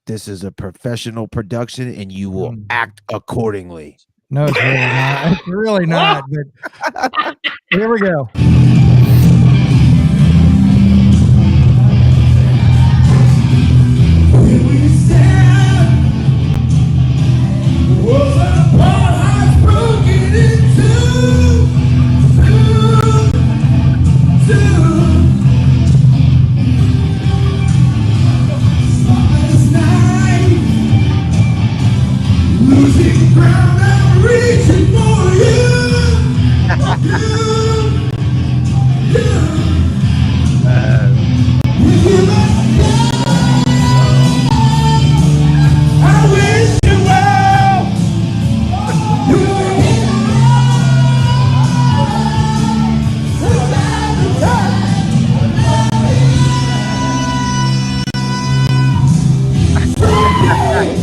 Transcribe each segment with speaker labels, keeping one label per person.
Speaker 1: this is a professional production and you will act accordingly.
Speaker 2: No, it's really not. It's really not. But here we go.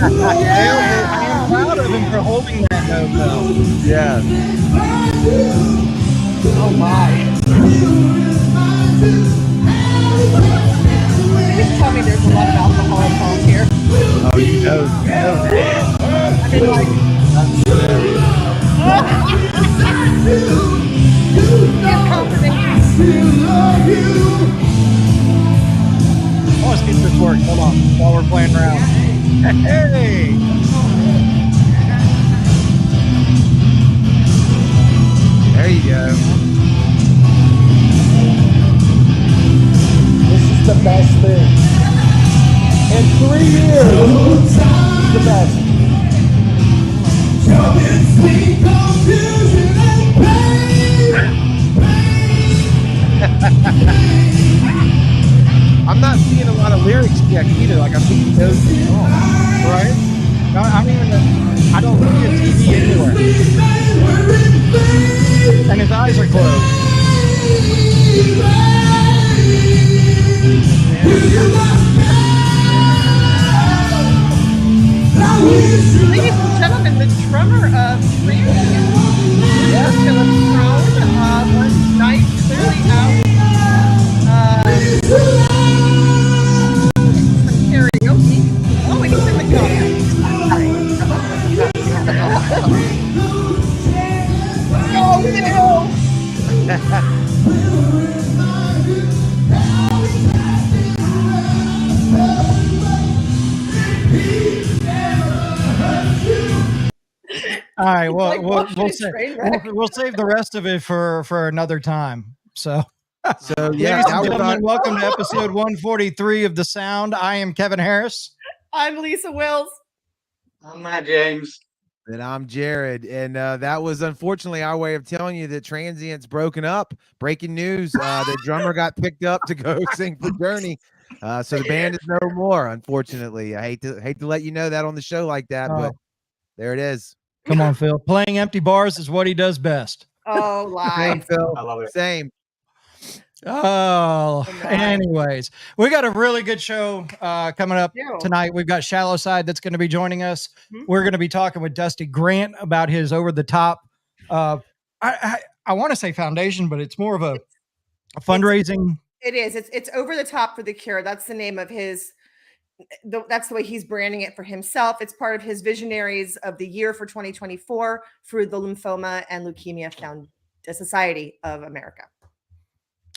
Speaker 2: I am proud of him for holding that note, though.
Speaker 1: Yeah.
Speaker 3: Oh my. Please tell me there's a lot of alcohol involved here.
Speaker 1: Oh, you know that.
Speaker 3: I mean, like,
Speaker 2: Oh, let's get this work. Hold on, while we're playing around. Hey!
Speaker 1: There you go.
Speaker 4: This is the best thing. In 3 years, this is the best.
Speaker 1: I'm not seeing a lot of lyrics yet either. Like I'm seeing those two songs.
Speaker 2: Right? No, I don't see a TV anywhere. And his eyes are closed.
Speaker 3: ladies and gentlemen, the drummer of Transient, Philip Crone, was night clearly out. Some karaoke. Oh, and he's in the car. Oh,
Speaker 2: All right, well,
Speaker 3: like
Speaker 2: we'll
Speaker 3: watching a
Speaker 2: save,
Speaker 3: train wreck.
Speaker 2: we'll save the rest of it for another time. So,
Speaker 1: So yeah,
Speaker 2: ladies
Speaker 1: now
Speaker 2: and
Speaker 1: we're
Speaker 2: gentlemen,
Speaker 1: on.
Speaker 2: welcome to episode 143 of The Sound. I am Kevin Harris.
Speaker 3: I'm Lisa Wills.
Speaker 5: I'm Matt James.
Speaker 1: And I'm Jared, and that was unfortunately our way of telling you that Transient's broken up. Breaking news: the drummer got picked up to go sing for Journey, so the band is no more. Unfortunately, I hate to let you know that on the show like that, but there it is.
Speaker 2: Come on, Phil. Playing empty bars is what he does best.
Speaker 3: Oh,
Speaker 1: Same,
Speaker 3: live.
Speaker 1: Phil.
Speaker 5: I love it.
Speaker 1: Same.
Speaker 2: Oh,
Speaker 3: Come on.
Speaker 2: anyways, we got a really good show coming up
Speaker 3: Yeah.
Speaker 2: tonight. We've got Shallow Side that's going to be joining us.
Speaker 3: Mhm.
Speaker 2: We're going to be talking with Dusty Grant about his over the top. I want to say foundation, but it's more of a fundraising.
Speaker 3: It is. It's Over the Top for the Cure. That's the name of his. That's the way he's branding it for himself. It's part of his Visionaries of the Year for 2024 through the Lymphoma and Leukemia Society of America.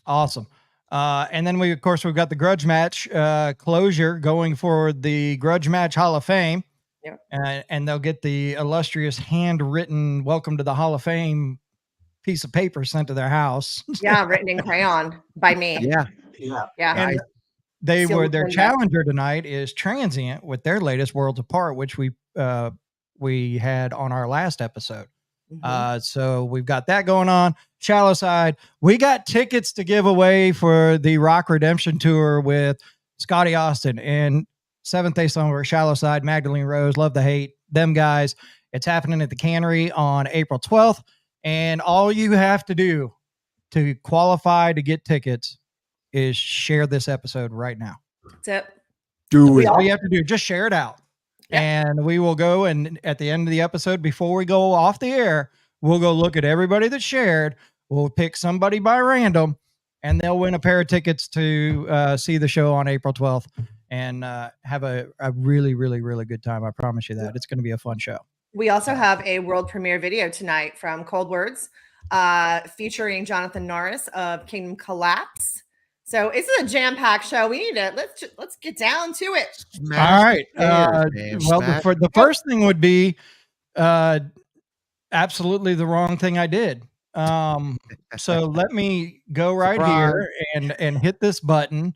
Speaker 2: Awesome. And then we've got the grudge match, Clozure going for the grudge match Hall of Fame.
Speaker 3: Yeah.
Speaker 2: And they'll get the illustrious handwritten welcome to the Hall of Fame piece of paper sent to their house.
Speaker 3: Yeah, written in crayon by me.
Speaker 1: Yeah.
Speaker 5: Yeah.
Speaker 3: Yeah.
Speaker 2: And their
Speaker 3: Sealed window.
Speaker 2: challenger tonight is Transient with their latest Worlds Apart, which we had on our last episode.
Speaker 3: Mhm.
Speaker 2: So we've got that going on. Shallow Side. We got tickets to give away for the Rock Redemption Tour with Scotty Austin and Seventh Day Slumber, Shallow Side, Magdalene Rose, Love the Hate, them guys. It's happening at the Cannery on April 12th. And all you have to do to qualify to get tickets is share this episode right now.
Speaker 3: That's it.
Speaker 1: Do it.
Speaker 2: All you have to do, just share it out.
Speaker 3: Yeah.
Speaker 2: And we will go, and at the end of the episode, before we go off the air, we'll go look at everybody that shared. We'll pick somebody by random, and they'll win a pair of tickets to see the show on April 12th. and have a really, really, really good time. I promise you that. It's going to be a fun show.
Speaker 3: We also have a world premiere video tonight from Cold Words, featuring Jonathan Norris of Kingdom Collapse. So it's a jam-packed show. We need to let's get down to it.
Speaker 2: All right. Well, the first thing would be absolutely the wrong thing I did. So let me go right here and hit this button,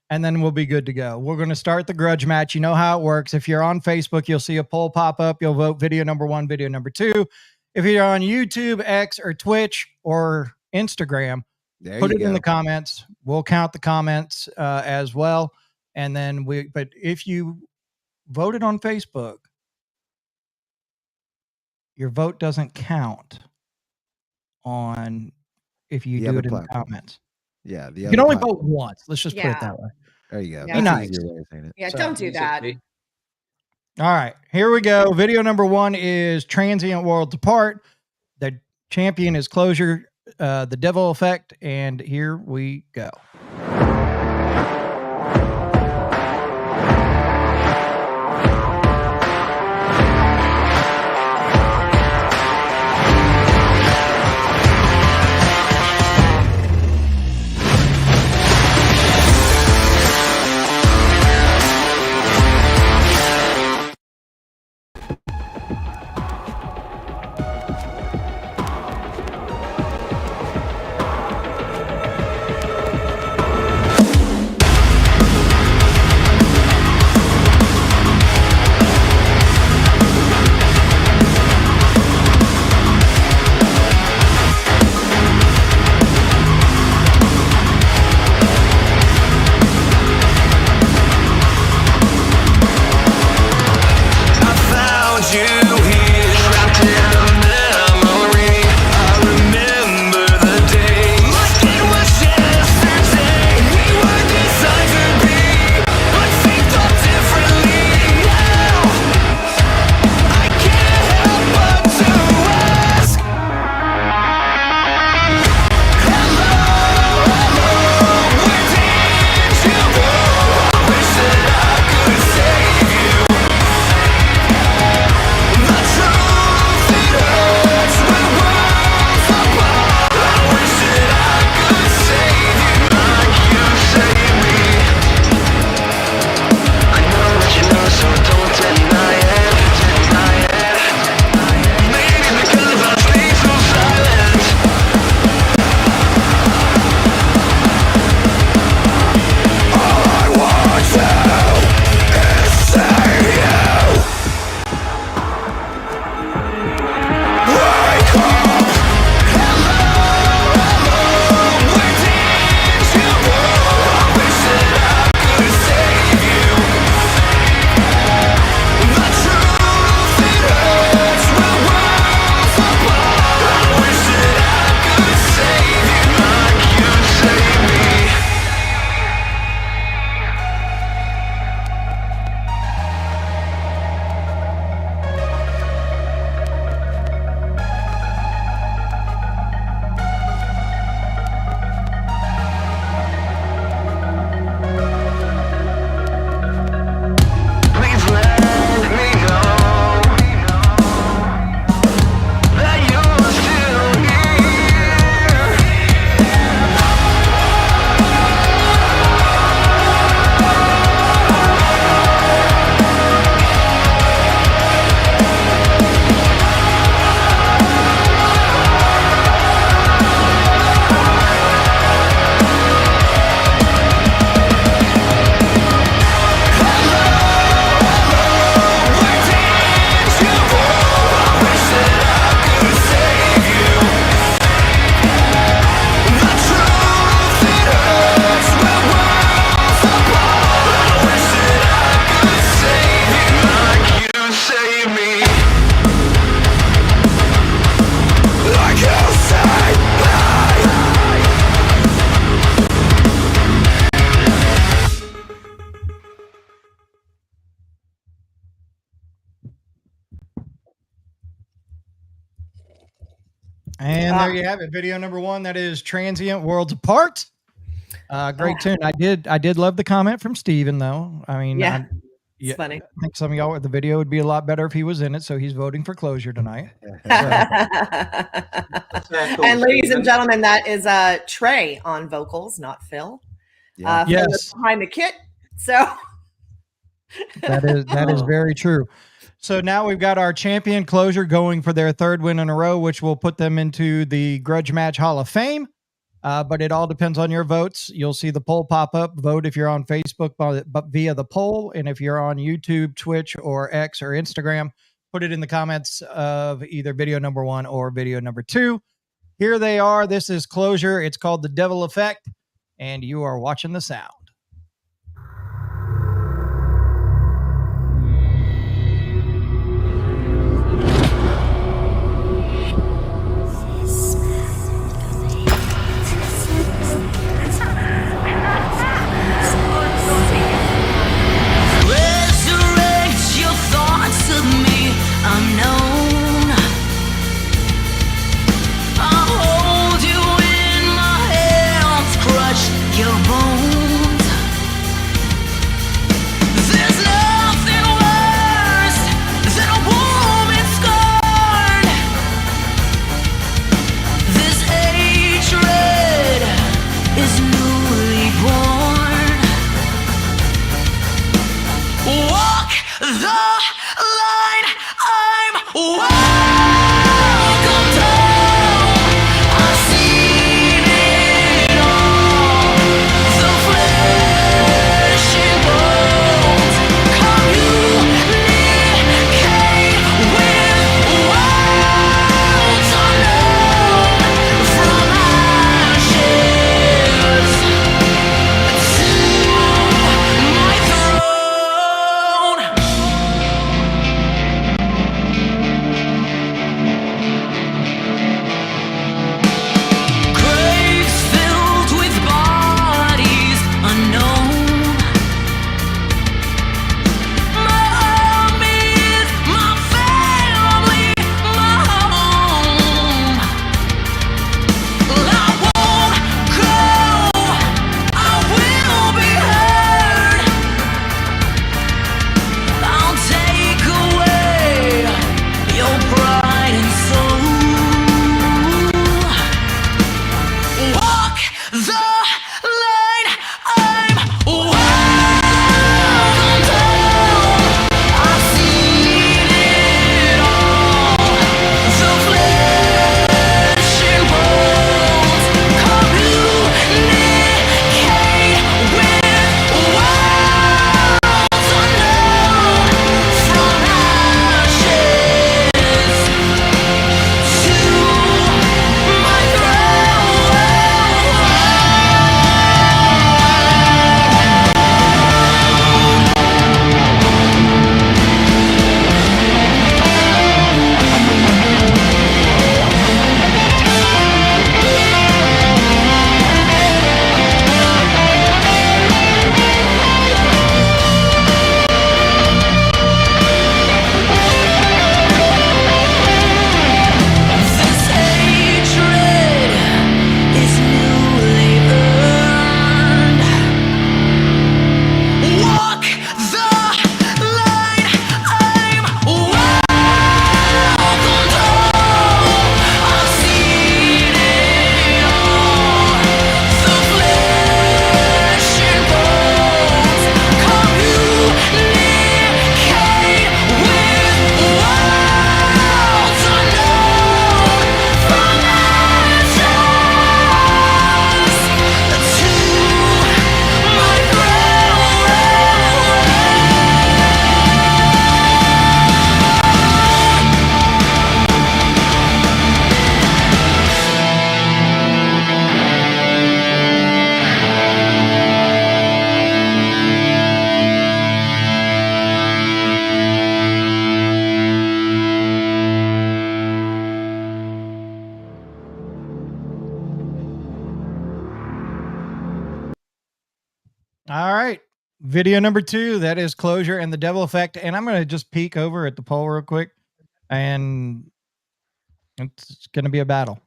Speaker 2: and then we'll be good to go. We're going to start the grudge match. You know how it works. If you're on Facebook, you'll see a poll pop up. You'll vote video number 1, video number 2. If you're on YouTube, X, or Twitch, or Instagram, put it in the comments. We'll count the comments as well. And then but if you voted on Facebook, your vote doesn't count on if you do it in the comments.
Speaker 1: Yeah,
Speaker 2: you can only vote once. Let's just put it that way.
Speaker 1: There you go.
Speaker 3: Yeah.
Speaker 2: Be nice.
Speaker 3: Yeah, don't do that.
Speaker 2: All right, here we go. Video number 1 is Transient Worlds Apart. The champion is Clozure, the Devil Effect, and here we go. And there you have it. Video number 1, that is Transient Worlds Apart. Great tune. I did love the comment from Steven, though. I mean,
Speaker 3: Yeah.
Speaker 2: yeah,
Speaker 3: It's funny.
Speaker 2: I think some of y'all, the video would be a lot better if he was in it. So he's voting for Clozure tonight.
Speaker 3: And ladies and gentlemen, that is Trey on vocals, not Phil.
Speaker 1: Yeah.
Speaker 3: Phil is behind the kit. So
Speaker 2: that is very true. So now we've got our champion Clozure going for their third win in a row, which will put them into the Grudge Match Hall of Fame. But it all depends on your votes. You'll see the poll pop up. Vote if you're on Facebook via the poll. And if you're on YouTube, Twitch, or X or Instagram, put it in the comments of either video number 1 or video number 2. Here they are. This is Clozure. It's called The Devil Effect. And you are watching the sound. All right. Video number 2, that is Clozure and the Devil Effect. And I'm going to just peek over at the poll real quick. And it's going to be a battle.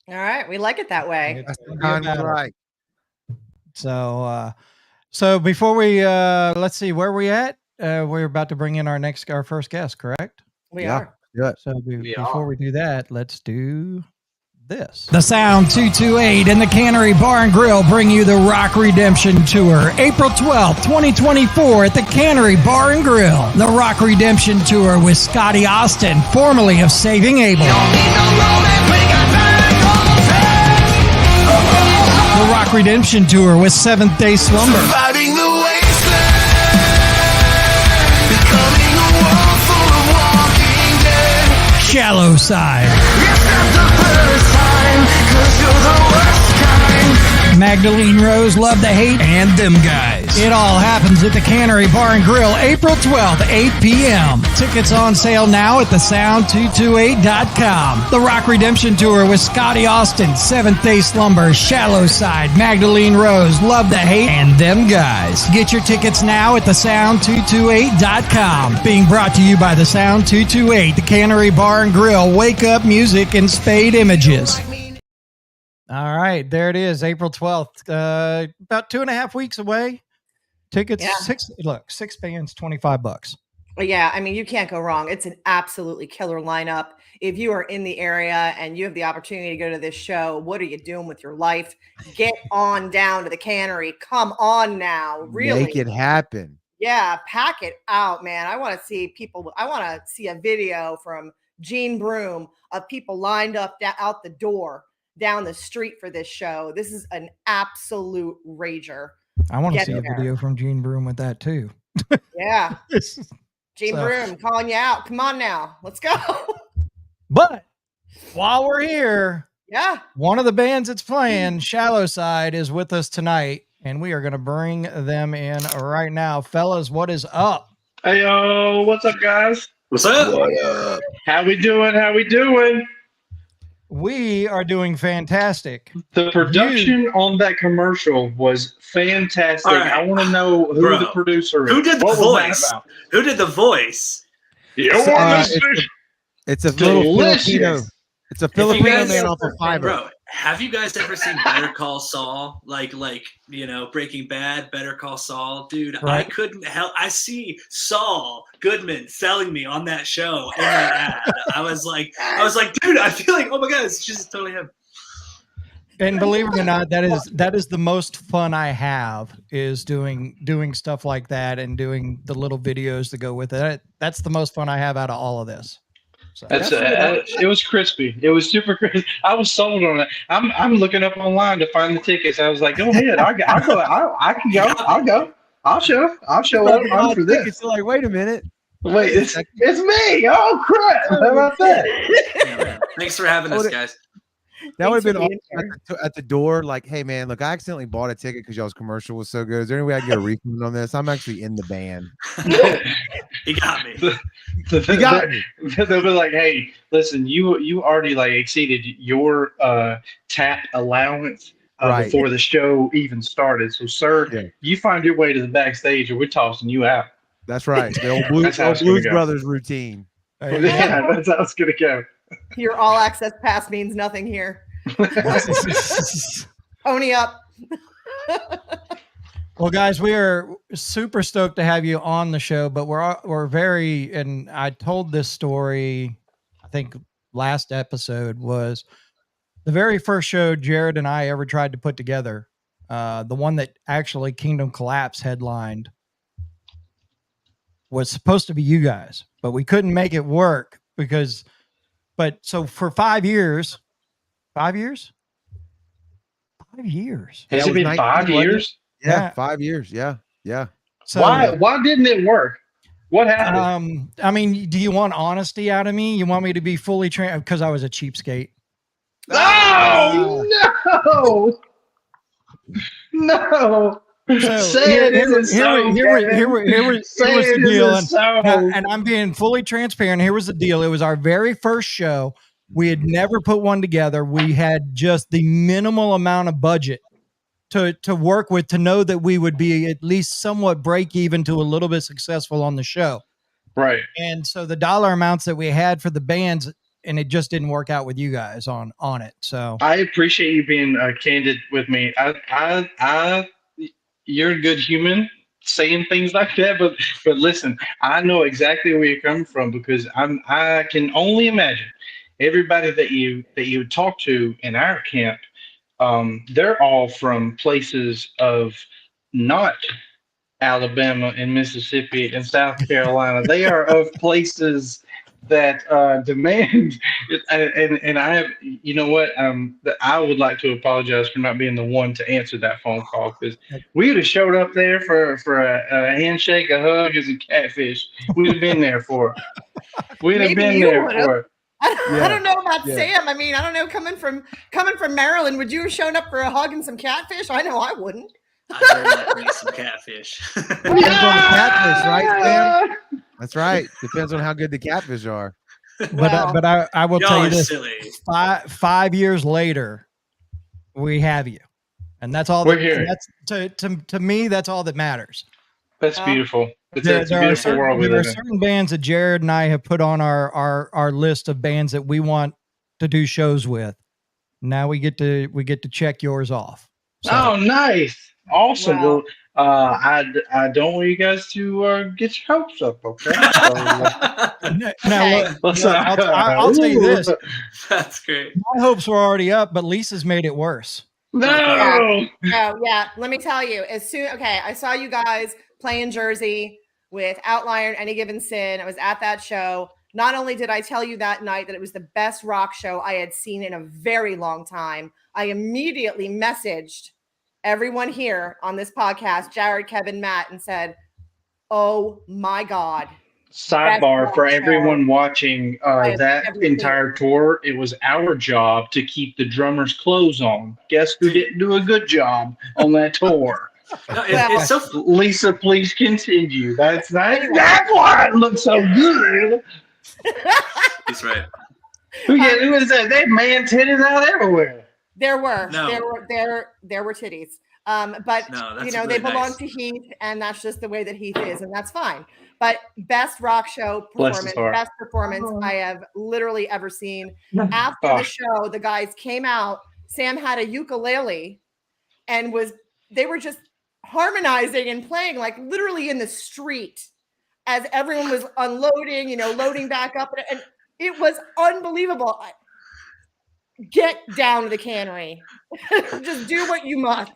Speaker 3: all right, we like it that way.
Speaker 2: It's gonna be a battle.
Speaker 1: Right.
Speaker 2: So before we let's see where we at. We're about to bring in our first guest, correct?
Speaker 3: We
Speaker 1: Yeah.
Speaker 3: are.
Speaker 1: Yeah.
Speaker 2: So before we do that, let's do this.
Speaker 6: The Sound 228 and the Cannery Bar and Grill bring you the Rock Redemption Tour, April 12th, 2024 at the Cannery Bar and Grill. The Rock Redemption Tour with Scotty Austin, formerly of Saving Abel. The Rock Redemption Tour with Seventh Day Slumber.
Speaker 7: Surviving the wasteland, becoming a world full of walking dead.
Speaker 6: Shallow Side.
Speaker 7: It's not the first time, 'cause you're the worst kind.
Speaker 6: Magdalene Rose, Love the Hate, and Them Guys. It all happens at the Cannery Bar and Grill, April 12th, 8 p.m. Tickets on sale now at thesound228.com. The Rock Redemption Tour with Scotty Austin, Seventh Day Slumber, Shallow Side, Magdalene Rose, Love the Hate, and Them Guys. Get your tickets now at thesound228.com. Being brought to you by The Sound 228, the Cannery Bar and Grill, Wake Up Music, and Spade Images.
Speaker 2: All right, there it is, April 12th. About 2.5 weeks away. Tickets,
Speaker 3: Yeah.
Speaker 2: six bands, $25.
Speaker 3: But yeah, I mean, you can't go wrong. It's an absolutely killer lineup. If you are in the area and you have the opportunity to go to this show, what are you doing with your life? Get on down to the Cannery. Come on now. Really.
Speaker 1: Make it happen.
Speaker 3: Yeah, pack it out, man. I want to see people. I want to see a video from Gene Broom of people lined up out the door down the street for this show. This is an absolute rager.
Speaker 2: I want to
Speaker 3: Get
Speaker 2: see a
Speaker 3: there.
Speaker 2: video from Gene Broom with that too.
Speaker 3: Yeah. Gene
Speaker 2: So-
Speaker 3: Broom calling you out. Come on now. Let's go.
Speaker 2: But while we're here,
Speaker 3: Yeah.
Speaker 2: one of the bands that's playing, Shallow Side, is with us tonight, and we are going to bring them in right now. Fellas, what is up?
Speaker 8: Hey, yo, what's up, guys?
Speaker 5: What's up?
Speaker 8: How we doing? How we doing?
Speaker 2: We are doing fantastic.
Speaker 8: The production on that commercial was fantastic.
Speaker 5: All right.
Speaker 8: I want to know who
Speaker 5: Bro,
Speaker 8: the producer is.
Speaker 5: who did the
Speaker 8: What was that
Speaker 5: voice?
Speaker 8: about?
Speaker 5: Who did the voice?
Speaker 8: You
Speaker 1: It's,
Speaker 8: want
Speaker 1: uh,
Speaker 8: to see-
Speaker 1: It's a little
Speaker 8: Delicious.
Speaker 1: Filipino. It's a
Speaker 5: If you
Speaker 1: Filipino
Speaker 5: guys-
Speaker 1: man off of Fiverr.
Speaker 5: Bro, have you guys ever seen Better Call Saul? Like Breaking Bad, Better Call Saul, dude. I
Speaker 2: Right.
Speaker 5: couldn't help. I see Saul Goodman selling me on that show in that ad. I was like, dude, I feel like, oh my god, it's just totally him.
Speaker 2: And believe it or not, that is the most fun I have, is doing stuff like that and doing the little videos that go with it. That's the most fun I have out of all of this. So
Speaker 8: It was crispy. It was super crispy. I was sold on it. I'm looking up online to find the tickets. I was like, go ahead. I can go. I'll go. I'll show up. I'm for this.
Speaker 1: It's like, wait a minute.
Speaker 8: Wait, it's me. Oh crap! How about that?
Speaker 5: Yeah, thanks for having us, guys.
Speaker 1: That would have
Speaker 3: Thanks
Speaker 1: been
Speaker 3: for being
Speaker 1: awesome at the door. Like, hey man, look, I accidentally bought a ticket because y'all's commercial was so good. Is there any way I can get a refund on this? I'm actually in the band.
Speaker 5: He got me.
Speaker 1: You got me.
Speaker 8: They'll be like, hey, listen, you already like exceeded your tap allowance
Speaker 1: Right.
Speaker 8: before the show even started. So, sir,
Speaker 1: Yeah.
Speaker 8: you find your way to the backstage, or we're tossing you out.
Speaker 1: That's right. The old Blues,
Speaker 8: That's how it's gonna
Speaker 1: Blues
Speaker 8: go.
Speaker 1: Brothers routine.
Speaker 8: Yeah, that's how it's gonna go.
Speaker 3: Your all access pass means nothing here. Pony up.
Speaker 2: Well, guys, we are super stoked to have you on the show, but we're very, and I told this story, I think last episode was the very first show Jared and I ever tried to put together. The one that actually Kingdom Collapse headlined was supposed to be you guys, but we couldn't make it work so for 5 years, 5 years? 5 years.
Speaker 8: Has
Speaker 1: Yeah,
Speaker 8: it been
Speaker 1: 19,
Speaker 8: 5
Speaker 1: wasn't it?
Speaker 8: years?
Speaker 1: Yeah,
Speaker 2: Yeah.
Speaker 1: 5 years. Yeah.
Speaker 2: So,
Speaker 8: Why didn't it work? What happened?
Speaker 2: I mean, do you want honesty out of me? You want me to be fully trained? Because I was a cheapskate.
Speaker 8: Oh no! No!
Speaker 2: So
Speaker 8: Say it isn't so.
Speaker 2: here was
Speaker 8: Say
Speaker 2: the
Speaker 8: it
Speaker 2: deal.
Speaker 8: isn't so.
Speaker 2: And I'm being fully transparent. Here was the deal. It was our very first show. We had never put one together. We had just the minimal amount of budget to work with to know that we would be at least somewhat break even to a little bit successful on the show.
Speaker 8: Right.
Speaker 2: And so the dollar amounts that we had for the bands, and it just didn't work out with you guys on it. So
Speaker 8: I appreciate you being candid with me. I you're a good human saying things like that, but listen, I know exactly where you're coming from because I can only imagine everybody that you talk to in our camp. They're all from places of not Alabama and Mississippi and South Carolina. They are of places that demand. And I have, you know what? That I would like to apologize for not being the one to answer that phone call because we would have showed up there for a handshake, a hug, as a catfish. We'd have been there for. We'd have
Speaker 3: Maybe
Speaker 8: been
Speaker 3: you
Speaker 8: there
Speaker 3: would've.
Speaker 8: for.
Speaker 3: I don't know about
Speaker 1: Yeah.
Speaker 3: Sam. I mean, I don't know. Coming from Maryland, would you have shown up for a hug and some catfish? I know I wouldn't.
Speaker 5: I very much need some catfish.
Speaker 1: Depends on the catfish, right, Sam? That's right. Depends on how good the catfish are.
Speaker 3: Well,
Speaker 2: But I will
Speaker 5: Y'all
Speaker 2: tell you
Speaker 5: are
Speaker 2: this:
Speaker 5: silly.
Speaker 2: 5 years later, we have you, and that's all.
Speaker 8: We're here.
Speaker 2: And that's to me. That's all that matters.
Speaker 8: That's beautiful. It's a
Speaker 2: There are
Speaker 8: beautiful world we
Speaker 2: there are
Speaker 8: live in.
Speaker 2: certain bands that Jared and I have put on our list of bands that we want to do shows with. Now we get to check yours off. So,
Speaker 8: Oh, nice. Awesome.
Speaker 3: Wow.
Speaker 8: Well, I don't want you guys to get your hopes up, okay? So,
Speaker 2: now
Speaker 3: Okay.
Speaker 2: look,
Speaker 8: let's,
Speaker 2: I'll tell you this:
Speaker 5: That's great.
Speaker 2: my hopes were already up, but Lisa's made it worse.
Speaker 8: No.
Speaker 3: Oh, yeah. Let me tell you. I saw you guys play in Jersey with Outlier and Any Given Sin. I was at that show. Not only did I tell you that night that it was the best rock show I had seen in a very long time, I immediately messaged everyone here on this podcast, Jared, Kevin, Matt, and said, "Oh my God."
Speaker 8: Sidebar for everyone watching
Speaker 3: have
Speaker 8: that
Speaker 3: never seen
Speaker 8: entire tour, it was our job to keep the drummer's clothes on. Guess who didn't do a good job on that tour?
Speaker 5: No,
Speaker 3: Well-
Speaker 5: it's so
Speaker 8: Lisa, please continue. That's why it looks so good.
Speaker 5: He's right.
Speaker 8: Who is that? They had man titties out everywhere.
Speaker 3: There were
Speaker 5: No.
Speaker 3: there were titties. But
Speaker 5: No, that's
Speaker 3: they
Speaker 5: really
Speaker 3: belong
Speaker 5: nice.
Speaker 3: to Heath, and that's just the way that Heath is, and that's fine. But best rock show
Speaker 8: Bless his
Speaker 3: performance,
Speaker 8: heart.
Speaker 3: best performance I have literally ever seen. After
Speaker 8: Oh.
Speaker 3: the show, the guys came out. Sam had a ukulele, and they were just harmonizing and playing like literally in the street as everyone was unloading, loading back up, and it was unbelievable. Get down to the cannery. Just do what you must.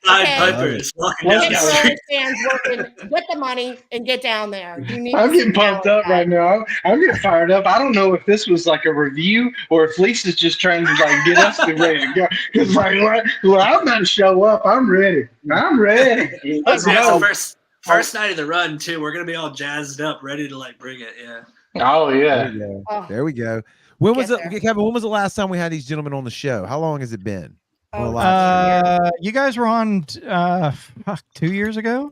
Speaker 5: Pied
Speaker 3: Okay.
Speaker 5: Pipers walking
Speaker 8: Let's
Speaker 5: down the
Speaker 8: go.
Speaker 3: Get
Speaker 5: street.
Speaker 3: your stands working, get the money, and get down there. You need
Speaker 8: I'm
Speaker 3: to
Speaker 8: getting
Speaker 3: sit down
Speaker 8: pumped
Speaker 3: with
Speaker 8: up
Speaker 3: that.
Speaker 8: right now. I'm getting fired up. I don't know if this was like a review or if Lisa's just trying to like get us ready to go. Because like, well, I'm about to show up. I'm ready. I'm ready. Let's
Speaker 5: Yeah,
Speaker 8: go.
Speaker 5: it's the first night of the run too. We're gonna be all jazzed up, ready to like bring it. Yeah.
Speaker 8: Oh
Speaker 1: There
Speaker 8: yeah.
Speaker 1: we go.
Speaker 3: Oh,
Speaker 1: There we go. When was
Speaker 3: Get
Speaker 1: it,
Speaker 3: there.
Speaker 1: Kevin? When was the last time we had these gentlemen on the show? How long has it been? Well,
Speaker 2: You guys were on 2 years ago.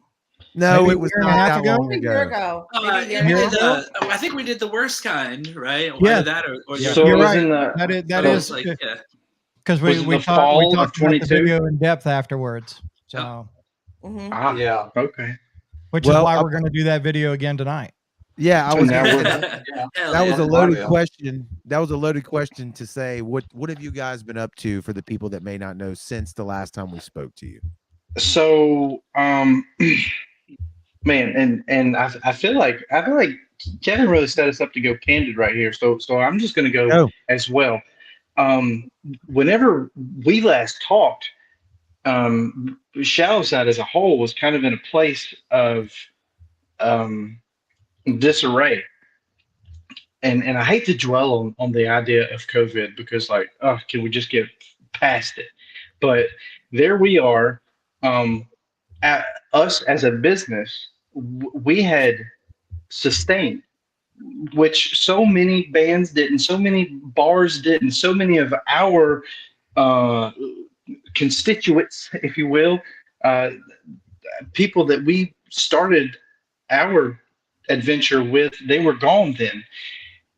Speaker 1: No,
Speaker 2: maybe
Speaker 1: it was
Speaker 2: a year and a
Speaker 1: not
Speaker 2: half
Speaker 1: that
Speaker 2: ago?
Speaker 1: long
Speaker 3: a year
Speaker 1: ago.
Speaker 3: ago. Maybe a year and
Speaker 5: we
Speaker 3: a
Speaker 5: did
Speaker 3: half.
Speaker 5: I think we did the worst kind, right?
Speaker 2: Yeah.
Speaker 5: Either that or
Speaker 8: So
Speaker 2: You're
Speaker 8: it was
Speaker 2: right.
Speaker 8: in the
Speaker 2: That
Speaker 5: it
Speaker 2: is
Speaker 5: was like, yeah.
Speaker 2: because
Speaker 8: Was
Speaker 2: we
Speaker 8: it the
Speaker 2: talked
Speaker 8: fall of
Speaker 2: about the
Speaker 8: 22?
Speaker 2: video in depth afterwards. So,
Speaker 3: Mhm.
Speaker 8: yeah. Okay.
Speaker 2: which
Speaker 1: Well,
Speaker 2: is why we're going to do that video again tonight.
Speaker 1: Yeah, I was
Speaker 8: Now
Speaker 1: gonna
Speaker 8: we're-
Speaker 1: say
Speaker 5: Hell
Speaker 1: that was
Speaker 5: yeah.
Speaker 1: a loaded
Speaker 8: Yeah.
Speaker 1: question. That was a loaded question to say. What have you guys been up to for the people that may not know since the last time we spoke to you?
Speaker 8: So, man, and I feel like Kevin really set us up to go candid right here. So I'm just gonna go
Speaker 1: Oh.
Speaker 8: as well. Whenever we last talked, Shallow Side as a whole was kind of in a place of disarray. And I hate to dwell on the idea of COVID because like, oh, can we just get past it? But there we are, at us as a business, we had sustained, which so many bands didn't, so many bars didn't, so many of our constituents, if you will, people that we started our adventure with, they were gone then.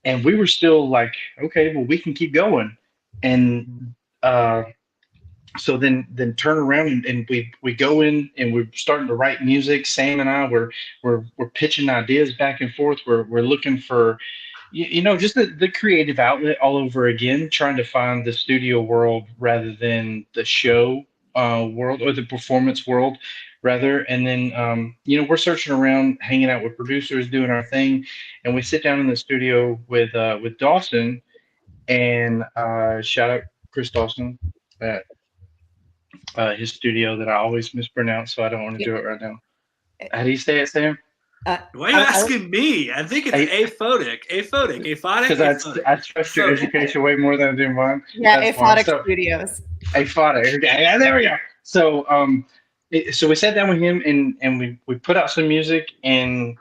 Speaker 8: And we were still like, okay, well, we can keep going. And so then turn around and we go in and we're starting to write music. Sam and I we're pitching ideas back and forth. We're looking for just the creative outlet all over again, trying to find the studio world rather than the show world or the performance world rather. And then, we're searching around, hanging out with producers, doing our thing. And we sit down in the studio with Dawson, and shout out Chris Dawson at his studio that I always mispronounce, so I don't want to do it right now. How do you say it, Sam?
Speaker 3: Uh,
Speaker 5: Why are you asking me? I think it's aphotic.
Speaker 8: Because I trust your education way more than I do mine.
Speaker 3: Yeah,
Speaker 8: That's fine.
Speaker 3: Aphotic Studios.
Speaker 8: Aphotic. Yeah, there we go. So so we sat down with him and we put out some music, and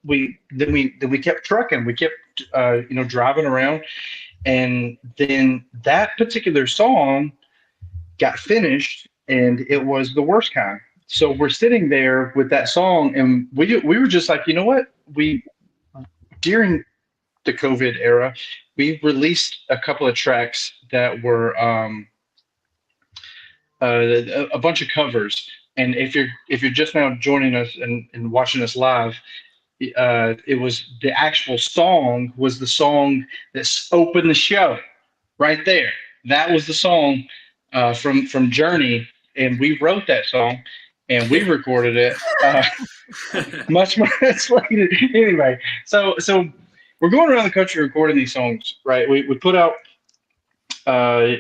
Speaker 8: we kept trucking. We kept driving around, and then that particular song got finished, and it was The Worst Kind. So we're sitting there with that song, and we were just like, you know what? During the COVID era, we released a couple of tracks that were a bunch of covers. And if you're just now joining us and watching us live, it was the actual song was the song that opened the show right there. That was the song from Journey, and we wrote that song and we recorded it much later. Anyway, so we're going around the country recording these songs, right? We put out The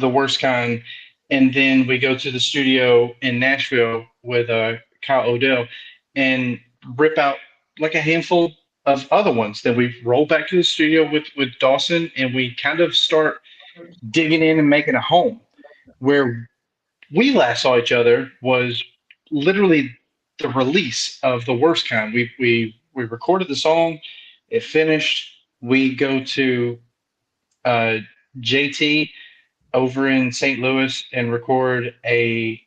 Speaker 8: Worst Kind, and then we go to the studio in Nashville with Kyle Odell and rip out like a handful of other ones. Then we roll back to the studio with Dawson, and we kind of start digging in and making a home. Where we last saw each other was literally the release of The Worst Kind. We recorded the song, it finished. We go to JT over in St. Louis and record a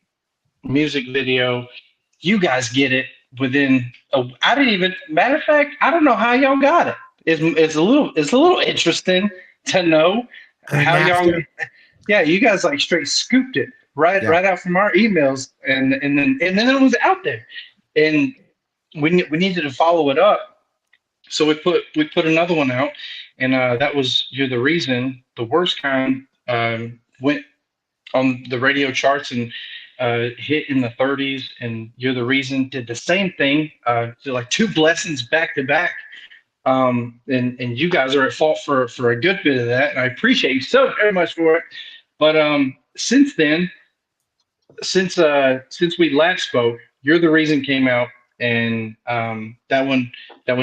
Speaker 8: music video. You guys get it within I didn't even, matter of fact, I don't know how y'all got it. It's a little interesting to know how y'all. Yeah, you guys like straight scooped it right out from our emails, and then it was out there, and we needed to follow it up, so we put another one out, and that was You're the Reason. The Worst Kind went on the radio charts and hit in the 30s, and You're the Reason did the same thing. So like two blessings back to back. And you guys are at fault for a good bit of that, and I appreciate you so very much for it. But since then, since we last spoke, You're the Reason came out, and that one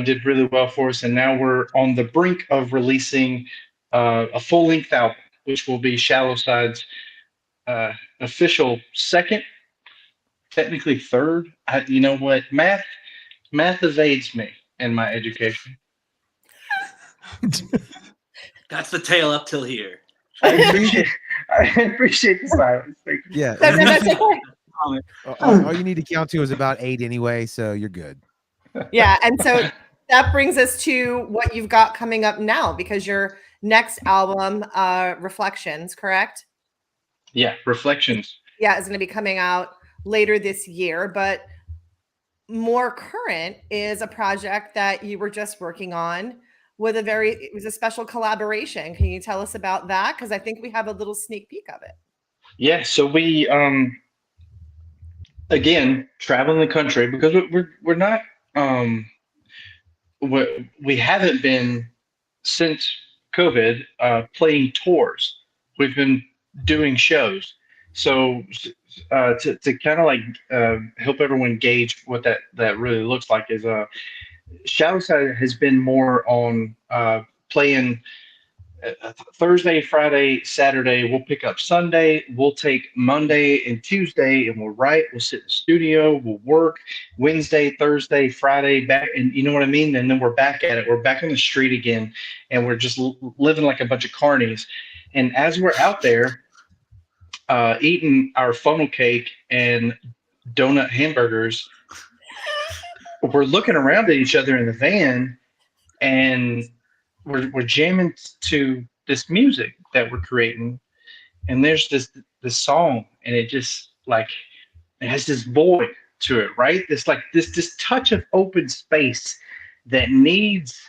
Speaker 8: did really well for us. And now we're on the brink of releasing a full length album, which will be Shallow Side's official second, technically third. You know what? Math evades me in my education.
Speaker 5: That's the tale up till here.
Speaker 8: I appreciate the silence. Thank you.
Speaker 1: Yeah.
Speaker 3: That's okay.
Speaker 1: All you need to count to is about 8 anyway, so you're good.
Speaker 3: Yeah, and so that brings us to what you've got coming up now, because your next album, Reflections, correct?
Speaker 8: Yeah, Reflections.
Speaker 3: Yeah, is going to be coming out later this year, but more current is a project that you were just working on with it was a special collaboration. Can you tell us about that? Because I think we have a little sneak peek of it.
Speaker 8: Yeah, so we again traveling the country because we're not we haven't been since COVID playing tours. We've been doing shows. So to kind of like help everyone gauge what that really looks like is Shallow Side has been more on playing Thursday, Friday, Saturday. We'll pick up Sunday. We'll take Monday and Tuesday, and we'll write. We'll sit in the studio. We'll work Wednesday, Thursday, Friday, back, and you know what I mean. And then we're back at it. We're back on the street again, and we're just living like a bunch of carnies. And as we're out there eating our funnel cake and donut hamburgers, we're looking around at each other in the van, and we're jamming to this music that we're creating, and there's this song, and it just like it has this void to it, right? This like this touch of open space that needs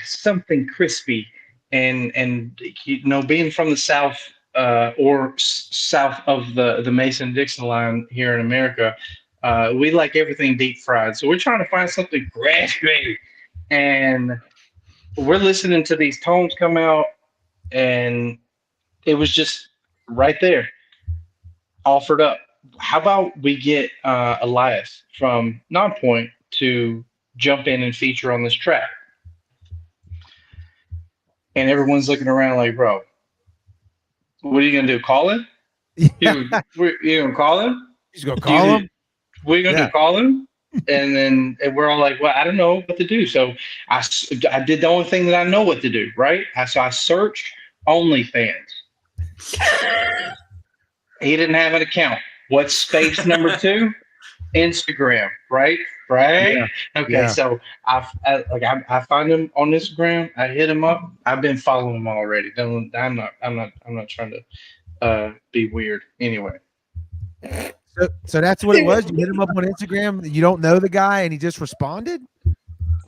Speaker 8: something crispy, and you know, being from the South, or south of the Mason-Dixon line here in America, we like everything deep fried. So we're trying to find something crispy, and we're listening to these tones come out, and it was just right there, offered up. How about we get Elias from Nonpoint to jump in and feature on this track? And everyone's looking around like, bro, what are you gonna do? Call him? You gonna call him?
Speaker 1: He's gonna call him.
Speaker 8: What are you gonna do? Call him? And then we're all like, well, I don't know what to do. So I did the only thing that I know what to do, right? So I searched OnlyFans. He didn't have an account. What's space number 2? Instagram, right? Yeah. Okay, yeah. So I find him on Instagram. I hit him up. I've been following him already. I'm not trying to be weird. Anyway.
Speaker 1: So that's what it was. You hit him up on Instagram. You don't know the guy, and he just responded.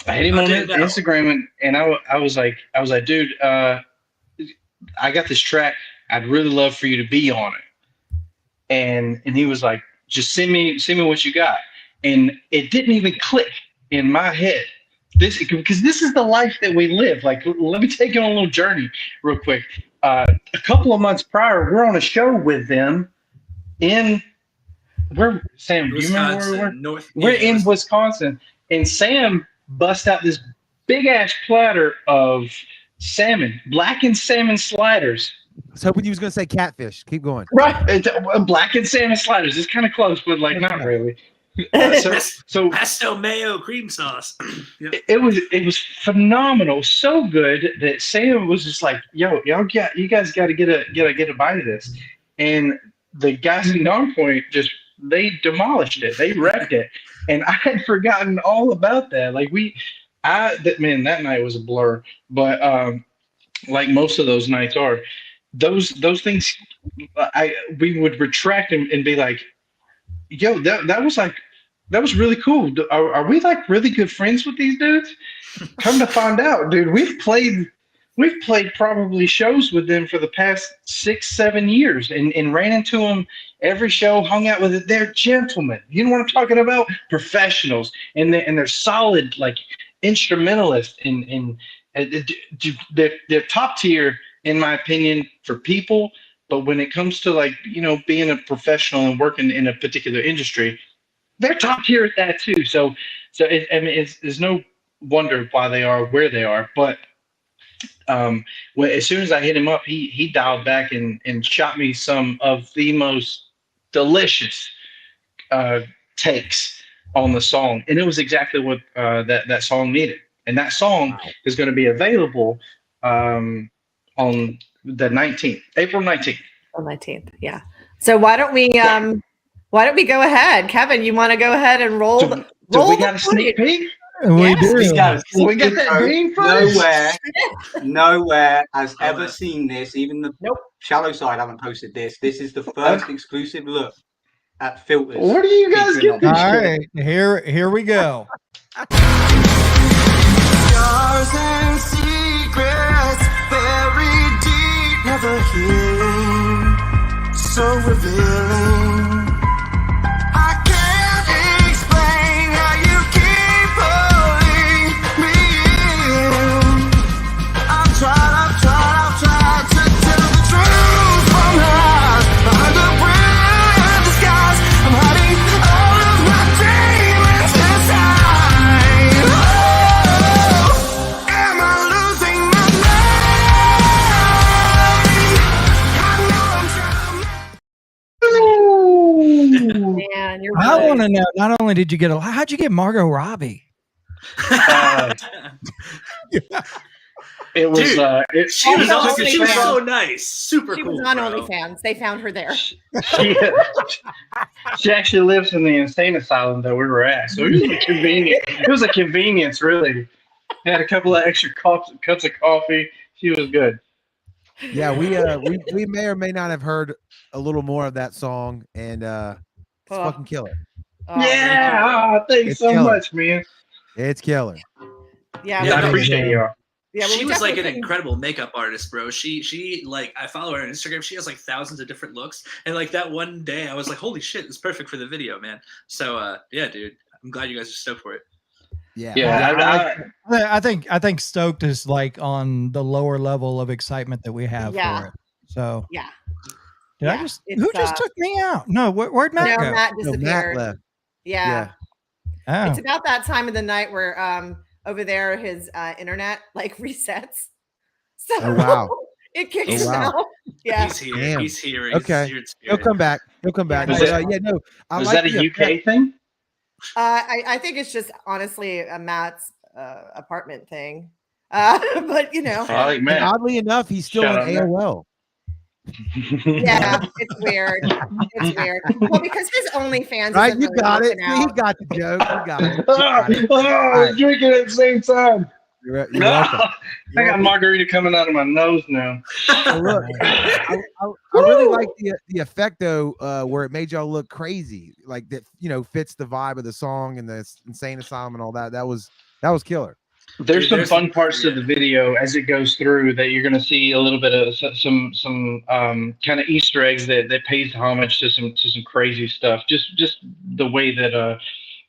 Speaker 8: I hit him on Instagram, and I was like, dude, I got this track. I'd really love for you to be on it. And he was like, just send me what you got. And it didn't even click in my head. Because this is the life that we live. Like, let me take you on a little journey real quick. A couple of months prior, we're on a show with them in Sam, do you remember where we were? We're in Wisconsin. And Sam bust out this big ass platter of salmon, blackened salmon sliders.
Speaker 1: I was hoping you was gonna say catfish. Keep going.
Speaker 8: Right, blackened salmon sliders. It's kind of close, but like not really. So
Speaker 5: pesto mayo cream sauce. Yep.
Speaker 8: It was phenomenal, so good that Sam was just like, "Yo, you guys got to get a bite of this." And the guys in Nonpoint they demolished it. They wrecked it, and I had forgotten all about that. Like that night was a blur. But like most of those nights are. Those things, we would retract and be like, "Yo, that was really cool. Are we like really good friends with these dudes?" Come to find out, dude, we've played probably shows with them for the past 6-7 years, and ran into them every show, hung out with it. They're gentlemen. You know what I'm talking about? Professionals, and they're solid like instrumentalists, and they're top tier. In my opinion, for people, but when it comes to like, being a professional and working in a particular industry, they're top tier at that too. So it's no wonder why they are where they are. But as soon as I hit him up, he dialed back and shot me some of the most delicious takes on the song, and it was exactly what that song needed. And that song is going to be available on the April 19th.
Speaker 3: On 19th, yeah. So why don't we go ahead, Kevin? You want to go ahead and roll?
Speaker 8: Do we got a sneak peek?
Speaker 2: We do.
Speaker 8: We got that bean first.
Speaker 9: Nowhere has ever seen this. Even the Shallow Side haven't posted this. This is the first exclusive look at Filters.
Speaker 8: Where do you guys get this?
Speaker 2: All right, here we go.
Speaker 7: Scars and secrets buried deep, never healing, so revealing. I can't explain how you keep pulling me in. I've tried to tell the truth from lies behind the brilliant disguise. I'm hiding all of my demons inside. Oh, am I losing my mind?
Speaker 3: Man, you're
Speaker 2: I
Speaker 3: right.
Speaker 2: want to know. Not only did you get how'd you get Margot Robbie?
Speaker 8: It was.
Speaker 5: Dude, she was so nice, super
Speaker 3: She
Speaker 5: cool.
Speaker 3: was on
Speaker 5: bro.
Speaker 3: OnlyFans. They found her there.
Speaker 8: She actually lives in the insane asylum that we were at, so it was a convenient. It was a convenience, really. Had a couple of extra cups of coffee. She was good.
Speaker 1: Yeah, we may or may not have heard a little more of that song, and it's fucking killer.
Speaker 3: Oh,
Speaker 8: Yeah, thanks
Speaker 1: It's
Speaker 8: so
Speaker 1: killer.
Speaker 8: much, man.
Speaker 1: It's killer.
Speaker 3: Yeah.
Speaker 8: I
Speaker 3: but
Speaker 8: appreciate y'all.
Speaker 3: Yeah, well,
Speaker 5: she
Speaker 3: we
Speaker 5: was like
Speaker 3: definitely
Speaker 5: an
Speaker 3: couldn't-
Speaker 5: incredible makeup artist, bro. She like I follow her on Instagram. She has like thousands of different looks, and like that one day, I was like, "Holy shit, it's perfect for the video, man." So yeah, dude, I'm glad you guys are stoked for it.
Speaker 1: Yeah.
Speaker 8: Yeah,
Speaker 2: I think stoked is like on the lower level of excitement that we have
Speaker 3: Yeah.
Speaker 2: for it. So
Speaker 3: Yeah.
Speaker 2: did I
Speaker 3: Yeah,
Speaker 2: just
Speaker 3: it's,
Speaker 2: who just took me out? No, where'd Matt
Speaker 3: No,
Speaker 2: go?
Speaker 3: Matt
Speaker 1: No, Matt
Speaker 3: disappeared.
Speaker 1: left.
Speaker 3: Yeah.
Speaker 2: Oh.
Speaker 3: It's about that time of the night where over there his internet like resets. So
Speaker 1: Oh, wow.
Speaker 3: it kicks
Speaker 1: Oh,
Speaker 3: him
Speaker 1: wow.
Speaker 3: out. Yeah.
Speaker 5: He's here.
Speaker 1: Damn.
Speaker 5: He's here. He's
Speaker 1: Okay.
Speaker 5: here in
Speaker 1: He'll
Speaker 5: spirit.
Speaker 1: come back. He'll come back.
Speaker 3: Yeah.
Speaker 1: But, yeah, no. I
Speaker 8: was
Speaker 1: like
Speaker 8: that a
Speaker 1: the
Speaker 8: UK
Speaker 1: effect.
Speaker 8: thing?
Speaker 3: I think it's just honestly a Matt's apartment thing. But you know,
Speaker 8: I like
Speaker 1: And
Speaker 8: Matt.
Speaker 1: oddly enough, he's still
Speaker 8: Shout
Speaker 1: on
Speaker 8: out, Matt.
Speaker 1: AOL.
Speaker 3: yeah, it's weird. It's weird. Well, because his OnlyFans
Speaker 1: Right?
Speaker 3: isn't
Speaker 1: You
Speaker 3: really
Speaker 1: got it.
Speaker 3: working
Speaker 1: He
Speaker 3: out.
Speaker 1: got the joke. You got it. You
Speaker 8: Oh,
Speaker 1: got it.
Speaker 8: I was drinking at the same time.
Speaker 1: You're welcome.
Speaker 8: I got margarita coming out of my nose now.
Speaker 1: So look, I really like the effect though, where it made y'all look crazy, like that, fits the vibe of the song and the insane asylum and all that. That was killer.
Speaker 8: There's
Speaker 5: Dude,
Speaker 8: some
Speaker 5: there's
Speaker 8: fun
Speaker 5: some-
Speaker 8: parts to
Speaker 5: yeah.
Speaker 8: the video as it goes through that you're going to see a little bit of some kind of Easter eggs that pays homage to some crazy stuff. Just the way that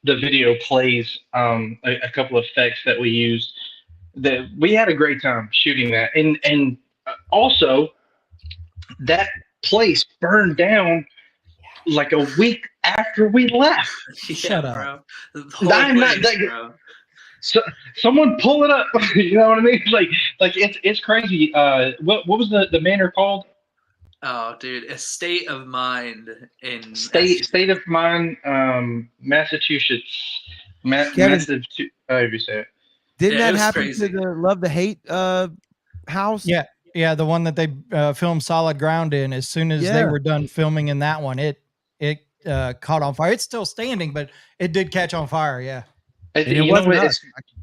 Speaker 8: the video plays, a couple of effects that we used. That we had a great time shooting that, and also that place burned down like a week after we left.
Speaker 5: Yeah,
Speaker 2: Shut up.
Speaker 5: bro. The whole
Speaker 8: I'm not-
Speaker 5: place,
Speaker 8: like-
Speaker 5: bro.
Speaker 8: So someone pull it up. You know what I mean? Like it's crazy. What was the manor called?
Speaker 5: Oh, dude, a state of mind in
Speaker 8: State of Mind, Massachusetts.
Speaker 1: Kevin-
Speaker 8: Massachusetts. However you say it.
Speaker 1: Didn't
Speaker 5: Yeah, it
Speaker 1: that
Speaker 5: was
Speaker 1: happen
Speaker 5: crazy.
Speaker 1: to the Love the Hate house?
Speaker 2: Yeah. Yeah, the one that they filmed Solid Ground in. As soon as they
Speaker 1: Yeah.
Speaker 2: were done filming in that one, it caught on fire. It's still standing, but it did catch on fire. Yeah.
Speaker 1: And it
Speaker 8: You know
Speaker 1: wasn't
Speaker 8: what?
Speaker 1: us.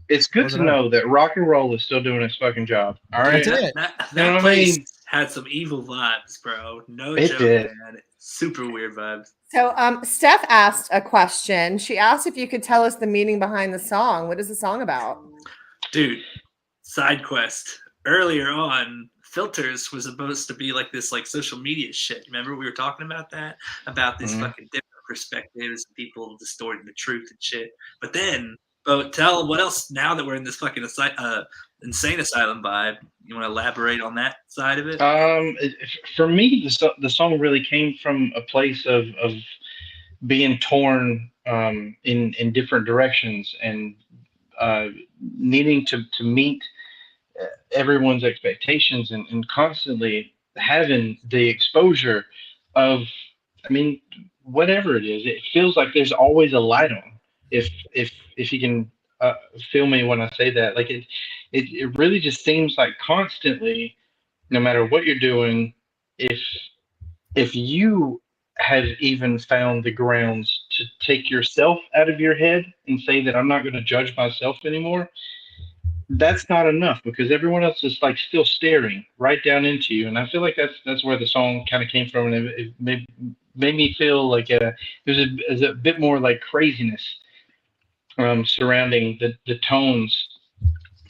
Speaker 8: It's good to
Speaker 1: Wasn't
Speaker 8: know that rock and roll is still doing its fucking job. All right.
Speaker 2: That's it.
Speaker 5: That
Speaker 8: You know what I
Speaker 5: place
Speaker 8: mean?
Speaker 5: had some evil vibes, bro. No
Speaker 8: It
Speaker 5: joke,
Speaker 8: did.
Speaker 5: man. Super weird vibes.
Speaker 3: So Steph asked a question. She asked if you could tell us the meaning behind the song. What is the song about?
Speaker 5: Dude, side quest. Earlier on, filters was supposed to be like this like social media shit. Remember we were talking about that? About this
Speaker 8: Mhm.
Speaker 5: fucking different perspectives, people distorting the truth and shit. But then, tell what else now that we're in this fucking insane asylum vibe. You want to elaborate on that side of it?
Speaker 8: For me, the song really came from a place of being torn in different directions and needing to meet everyone's expectations and constantly having the exposure of, I mean, whatever it is, it feels like there's always a light on. If you can feel me when I say that, like it really just seems like constantly, no matter what you're doing, if you have even found the grounds to take yourself out of your head and say that I'm not going to judge myself anymore, that's not enough because everyone else is like still staring right down into you. And I feel like that's where the song kind of came from, and it made me feel like there's a bit more like craziness surrounding the tones.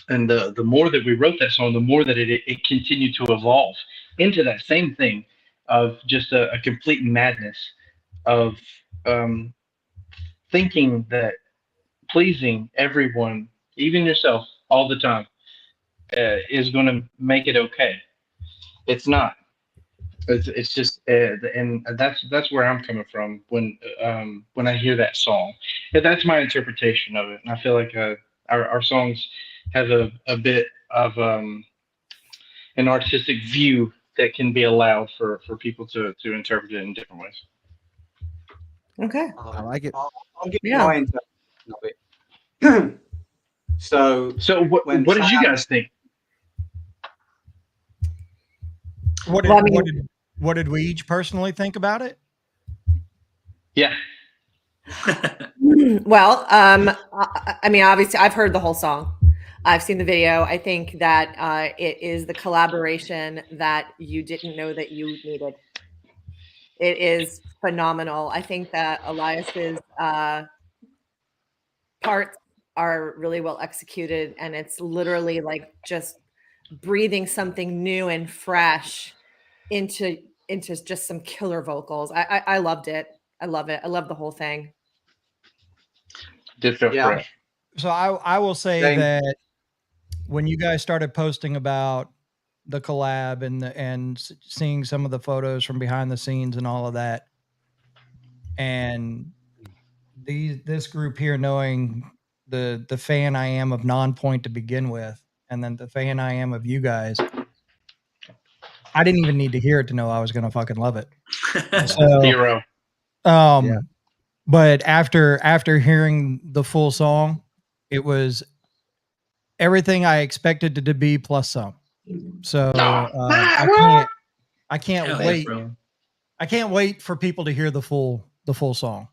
Speaker 8: And the more that we wrote that song, the more that it continued to evolve into that same thing of just a complete madness of thinking that pleasing everyone, even yourself, all the time is going to make it okay. It's not. It's just, and that's where I'm coming from when I hear that song. And that's my interpretation of it, and I feel like our songs have a bit of an artistic view that can be allowed for people to interpret it in different ways.
Speaker 3: Okay.
Speaker 1: I like it.
Speaker 9: I'll give you
Speaker 3: Yeah.
Speaker 9: my interpretation of it. So
Speaker 8: what
Speaker 9: when
Speaker 8: did you
Speaker 9: Sam-
Speaker 8: guys think?
Speaker 2: What did,
Speaker 3: Well, I mean-
Speaker 2: what did we each personally think about it?
Speaker 8: Yeah.
Speaker 3: Well, I mean, obviously, I've heard the whole song. I've seen the video. I think that it is the collaboration that you didn't know that you needed. It is phenomenal. I think that Elias's parts are really well executed, and it's literally like just breathing something new and fresh into just some killer vocals. I loved it. I love it. I love the whole thing.
Speaker 8: Did feel fresh.
Speaker 2: So I will say
Speaker 9: Same.
Speaker 2: that when you guys started posting about the collab and seeing some of the photos from behind the scenes and all of that, and this group here knowing the fan I am of Nonpoint to begin with, and then the fan I am of you guys, I didn't even need to hear it to know I was gonna fucking love it. So,
Speaker 8: Zero.
Speaker 1: Yeah.
Speaker 2: But after hearing the full song, it was everything I expected it to be plus some. So I can't
Speaker 5: Hell yeah,
Speaker 2: wait.
Speaker 5: bro.
Speaker 2: I can't wait for people to hear the full song.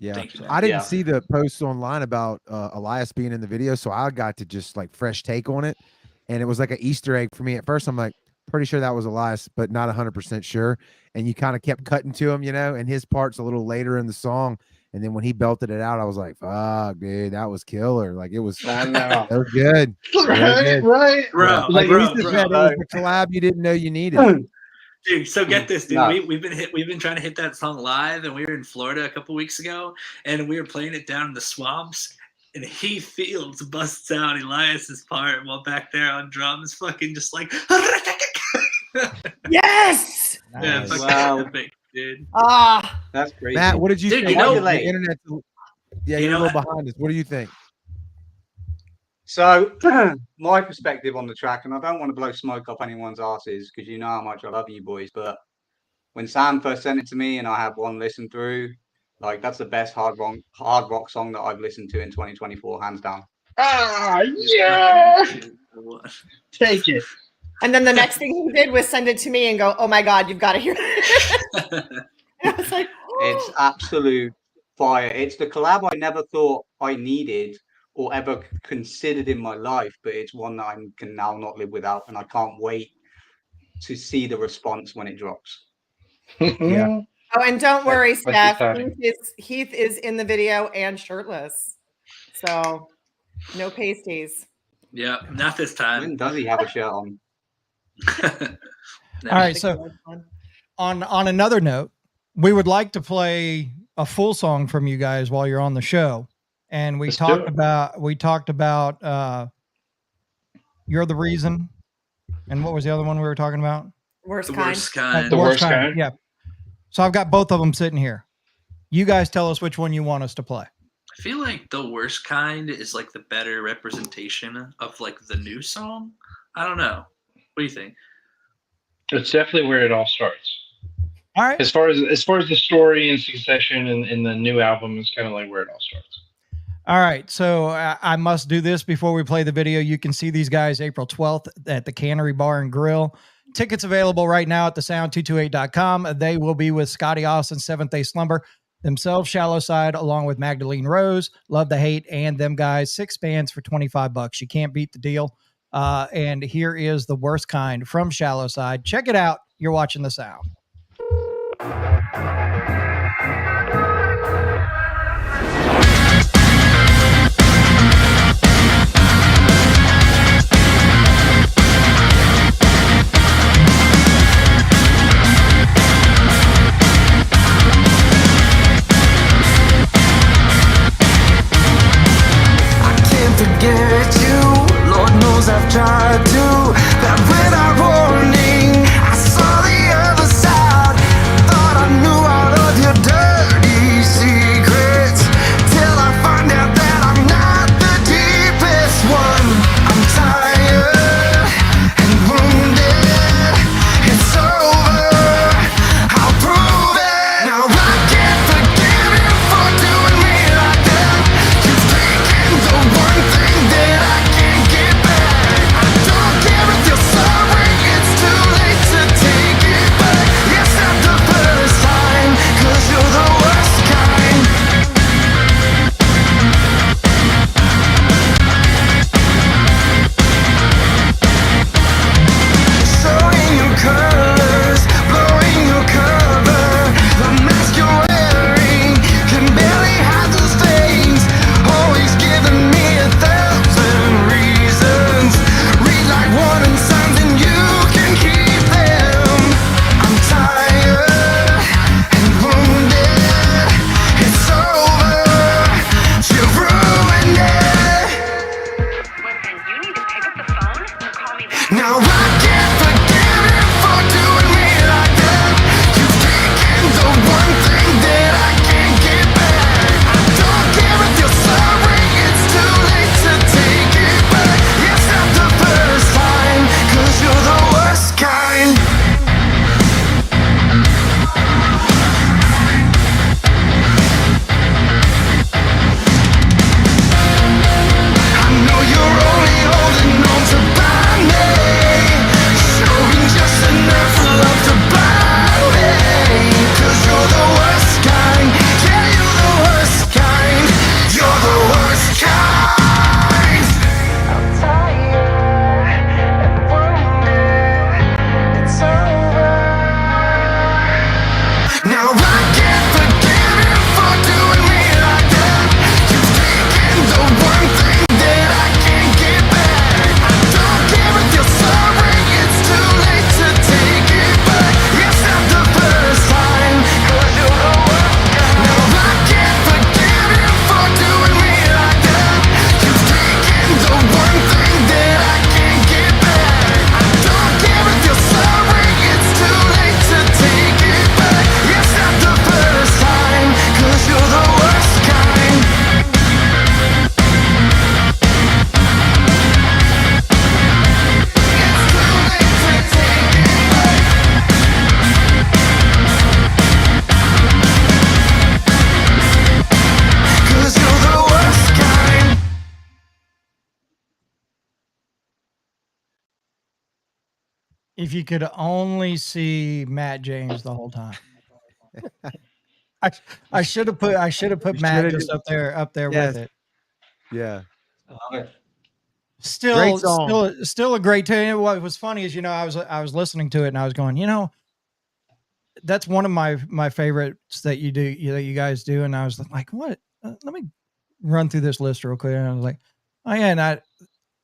Speaker 1: Yeah,
Speaker 5: Thank you, man.
Speaker 1: I didn't
Speaker 9: Yeah.
Speaker 1: see the posts online about Elias being in the video, so I got to just like fresh take on it, and it was like an Easter egg for me. At first, I'm like pretty sure that was Elias, but not 100% sure. And you kind of kept cutting to him, and his part's a little later in the song, and then when he belted it out, I was like, "Fuck, dude, that was killer!" Like it was,
Speaker 8: I know.
Speaker 1: that was good.
Speaker 8: Right, right.
Speaker 5: Bro,
Speaker 1: Yeah. Like
Speaker 5: bro,
Speaker 1: at least
Speaker 5: bro.
Speaker 1: it was the collab you didn't know you needed.
Speaker 5: Dude, so get this, dude.
Speaker 9: No.
Speaker 5: We've been trying to hit that song live, and we were in Florida a couple weeks ago, and we were playing it down in the swamps. And Heath Fields busts out Elias's part while back there on drums, fucking just like,
Speaker 3: Yes.
Speaker 5: yeah,
Speaker 1: Nice.
Speaker 5: fucking
Speaker 9: Wow.
Speaker 5: epic, dude.
Speaker 3: Ah,
Speaker 9: That's crazy.
Speaker 1: Matt, what did you
Speaker 5: Dude,
Speaker 1: think?
Speaker 5: you know-
Speaker 1: The internet. Yeah,
Speaker 5: You
Speaker 1: you're a
Speaker 5: know,
Speaker 1: little behind us. What do you think?
Speaker 9: So, my perspective on the track, and I don't want to blow smoke up anyone's asses because you know how much I love you boys, but when Sam first sent it to me and I had one listen through, like that's the best hard rock song that I've listened to in 2024, hands down.
Speaker 8: Ah, yeah.
Speaker 5: What?
Speaker 8: Take it.
Speaker 3: and then the next thing he did was send it to me and go, "Oh my God, you've got to hear it." And I was like,
Speaker 9: It's absolute fire. It's the collab I never thought I needed or ever considered in my life, but it's one that I can now not live without, and I can't wait to see the response when it drops.
Speaker 1: Yeah.
Speaker 3: "Oh, and don't worry,
Speaker 8: That's
Speaker 3: Steph.
Speaker 8: exciting.
Speaker 3: Heath is in the video and shirtless, so no pasties."
Speaker 5: Yeah, not this
Speaker 9: When
Speaker 5: time.
Speaker 9: does he have a shirt on?
Speaker 5: No.
Speaker 2: All right, so on another note, we would like to play a full song from you guys while you're on the show. And we
Speaker 8: Let's do
Speaker 2: talked about You're the Reason. And what was the other one we were talking about?
Speaker 3: Worst
Speaker 5: The
Speaker 3: kind.
Speaker 5: worst kind.
Speaker 8: The worst kind?
Speaker 2: Yeah. So I've got both of them sitting here. You guys tell us which one you want us to play.
Speaker 5: I feel like the worst kind is like the better representation of like the new song. I don't know. What do you think?
Speaker 8: It's definitely where it all starts.
Speaker 2: All right.
Speaker 8: As far as the story and succession and the new album is kind of like where it all starts.
Speaker 2: All right. So I must do this before we play the video. You can see these guys April 12th at the Cannery Bar and Grill. Tickets available right now at thesound228.com. They will be with Scotty Austin, Seventh Day Slumber, themselves, Shallow Side, along with Magdalene Rose, Love the Hate, and them guys. 6 bands for $25. You can't beat the deal. And here is The Worst Kind from Shallow Side. Check it out. You're watching The Sound.
Speaker 7: Forget you, Lord knows I've tried to. But without warning, I saw the other side. Thought I knew I
Speaker 2: If you could only see Matt James the whole time. I should have put
Speaker 1: You
Speaker 2: Matt
Speaker 1: shoulda
Speaker 2: just
Speaker 1: did-
Speaker 2: up there
Speaker 1: Yes.
Speaker 2: with it.
Speaker 1: Yeah.
Speaker 2: Still
Speaker 1: song.
Speaker 2: still a great tune. What was funny is, I was listening to it and I was going, that's one of my favorites that you do, that you guys do. And I was like, what? Let me run through this list real quick. And I was like, oh yeah. And I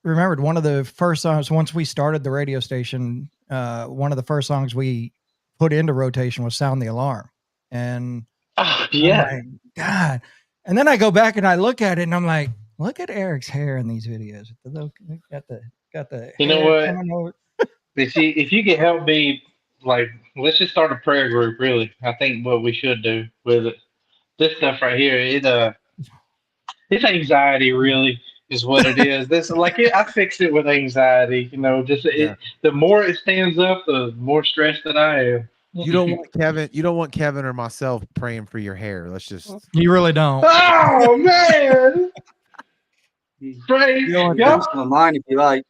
Speaker 2: remembered one of the first songs once we started the radio station. One of the first songs we put into rotation was "Sound the Alarm," and
Speaker 8: Yeah.
Speaker 2: oh my God. And then I go back and I look at it and I'm like, look at Eric's hair in these videos. Got the
Speaker 8: You know
Speaker 2: hair
Speaker 8: what?
Speaker 2: coming over.
Speaker 8: If you could help me, like, let's just start a prayer group. Really, I think what we should do with it, this stuff right here, it's anxiety. Really, is what it is. This I fixed it with anxiety. The more it stands up, the more stressed that I am.
Speaker 1: You don't want Kevin. You don't want Kevin or myself praying for your hair. Let's just.
Speaker 2: You really don't.
Speaker 8: Oh man! Praise
Speaker 1: You don't want
Speaker 8: God.
Speaker 9: That's my mind if you like.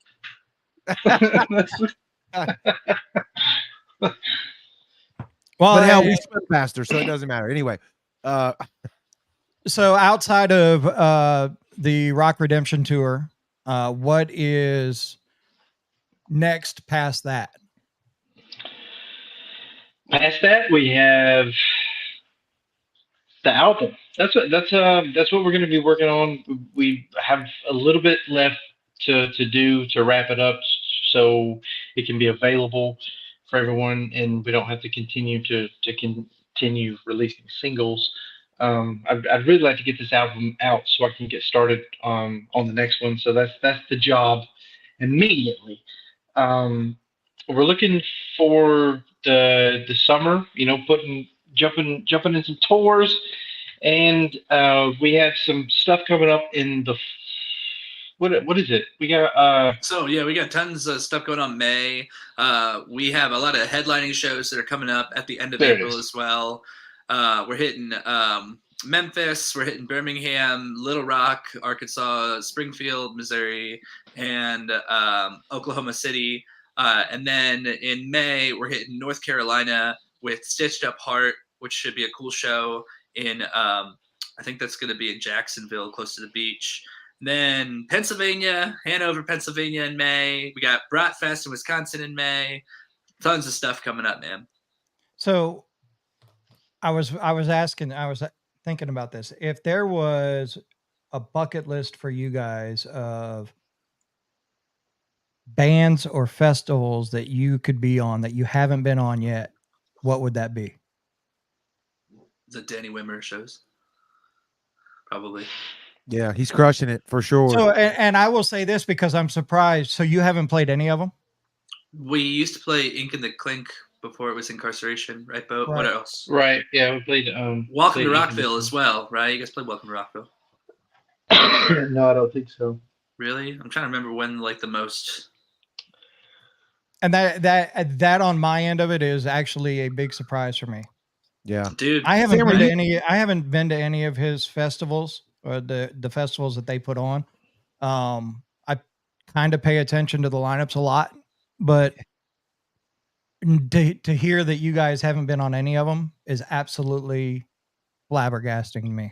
Speaker 2: Well,
Speaker 1: But hell, we spoke faster, so it doesn't matter. Anyway,
Speaker 2: so outside of the Rock Redemption tour, what is next past that?
Speaker 8: Past that, we have the album. That's what we're going to be working on. We have a little bit left to do to wrap it up, so it can be available for everyone, and we don't have to continue releasing singles. I'd really like to get this album out so I can get started on the next one. So that's the job immediately. We're looking for the summer, jumping in some tours, and we have some stuff coming up in the what is it? We got
Speaker 5: we got tons of stuff going on May. We have a lot of headlining shows that are coming up at the end of April as well. We're hitting Memphis, we're hitting Birmingham, Little Rock, Arkansas, Springfield, Missouri, and Oklahoma City. And then in May, we're hitting North Carolina with Stitched Up Heart, which should be a cool show in, I think that's going to be in Jacksonville, close to the beach. And then Pennsylvania, Hanover, Pennsylvania in May. We got Bratfest in Wisconsin in May. Tons of stuff coming up, man.
Speaker 2: So I was thinking about this. If there was a bucket list for you guys of bands or festivals that you could be on that you haven't been on yet, what would that be?
Speaker 5: The Danny Wimmer shows. Probably.
Speaker 1: yeah, he's crushing it for sure.
Speaker 2: So, and I will say this because I'm surprised. So you haven't played any of them?
Speaker 5: We used to play Ink and the Clink before it was incarceration, right, Bo?
Speaker 2: Right.
Speaker 5: What else?
Speaker 8: right. Yeah, we played
Speaker 5: Welcome to
Speaker 8: played-
Speaker 5: Rockville as well, right? You guys played Welcome to Rockville.
Speaker 8: No, I don't think so.
Speaker 5: Really? I'm trying to remember when the most.
Speaker 2: And that on my end of it is actually a big surprise for me.
Speaker 1: Yeah,
Speaker 5: Dude,
Speaker 2: I haven't
Speaker 1: Sam,
Speaker 2: been
Speaker 1: are
Speaker 2: to
Speaker 1: you-
Speaker 2: any. I haven't been to any of his festivals or the festivals that they put on. I kind of pay attention to the lineups a lot, but to hear that you guys haven't been on any of them is absolutely flabbergasting to me.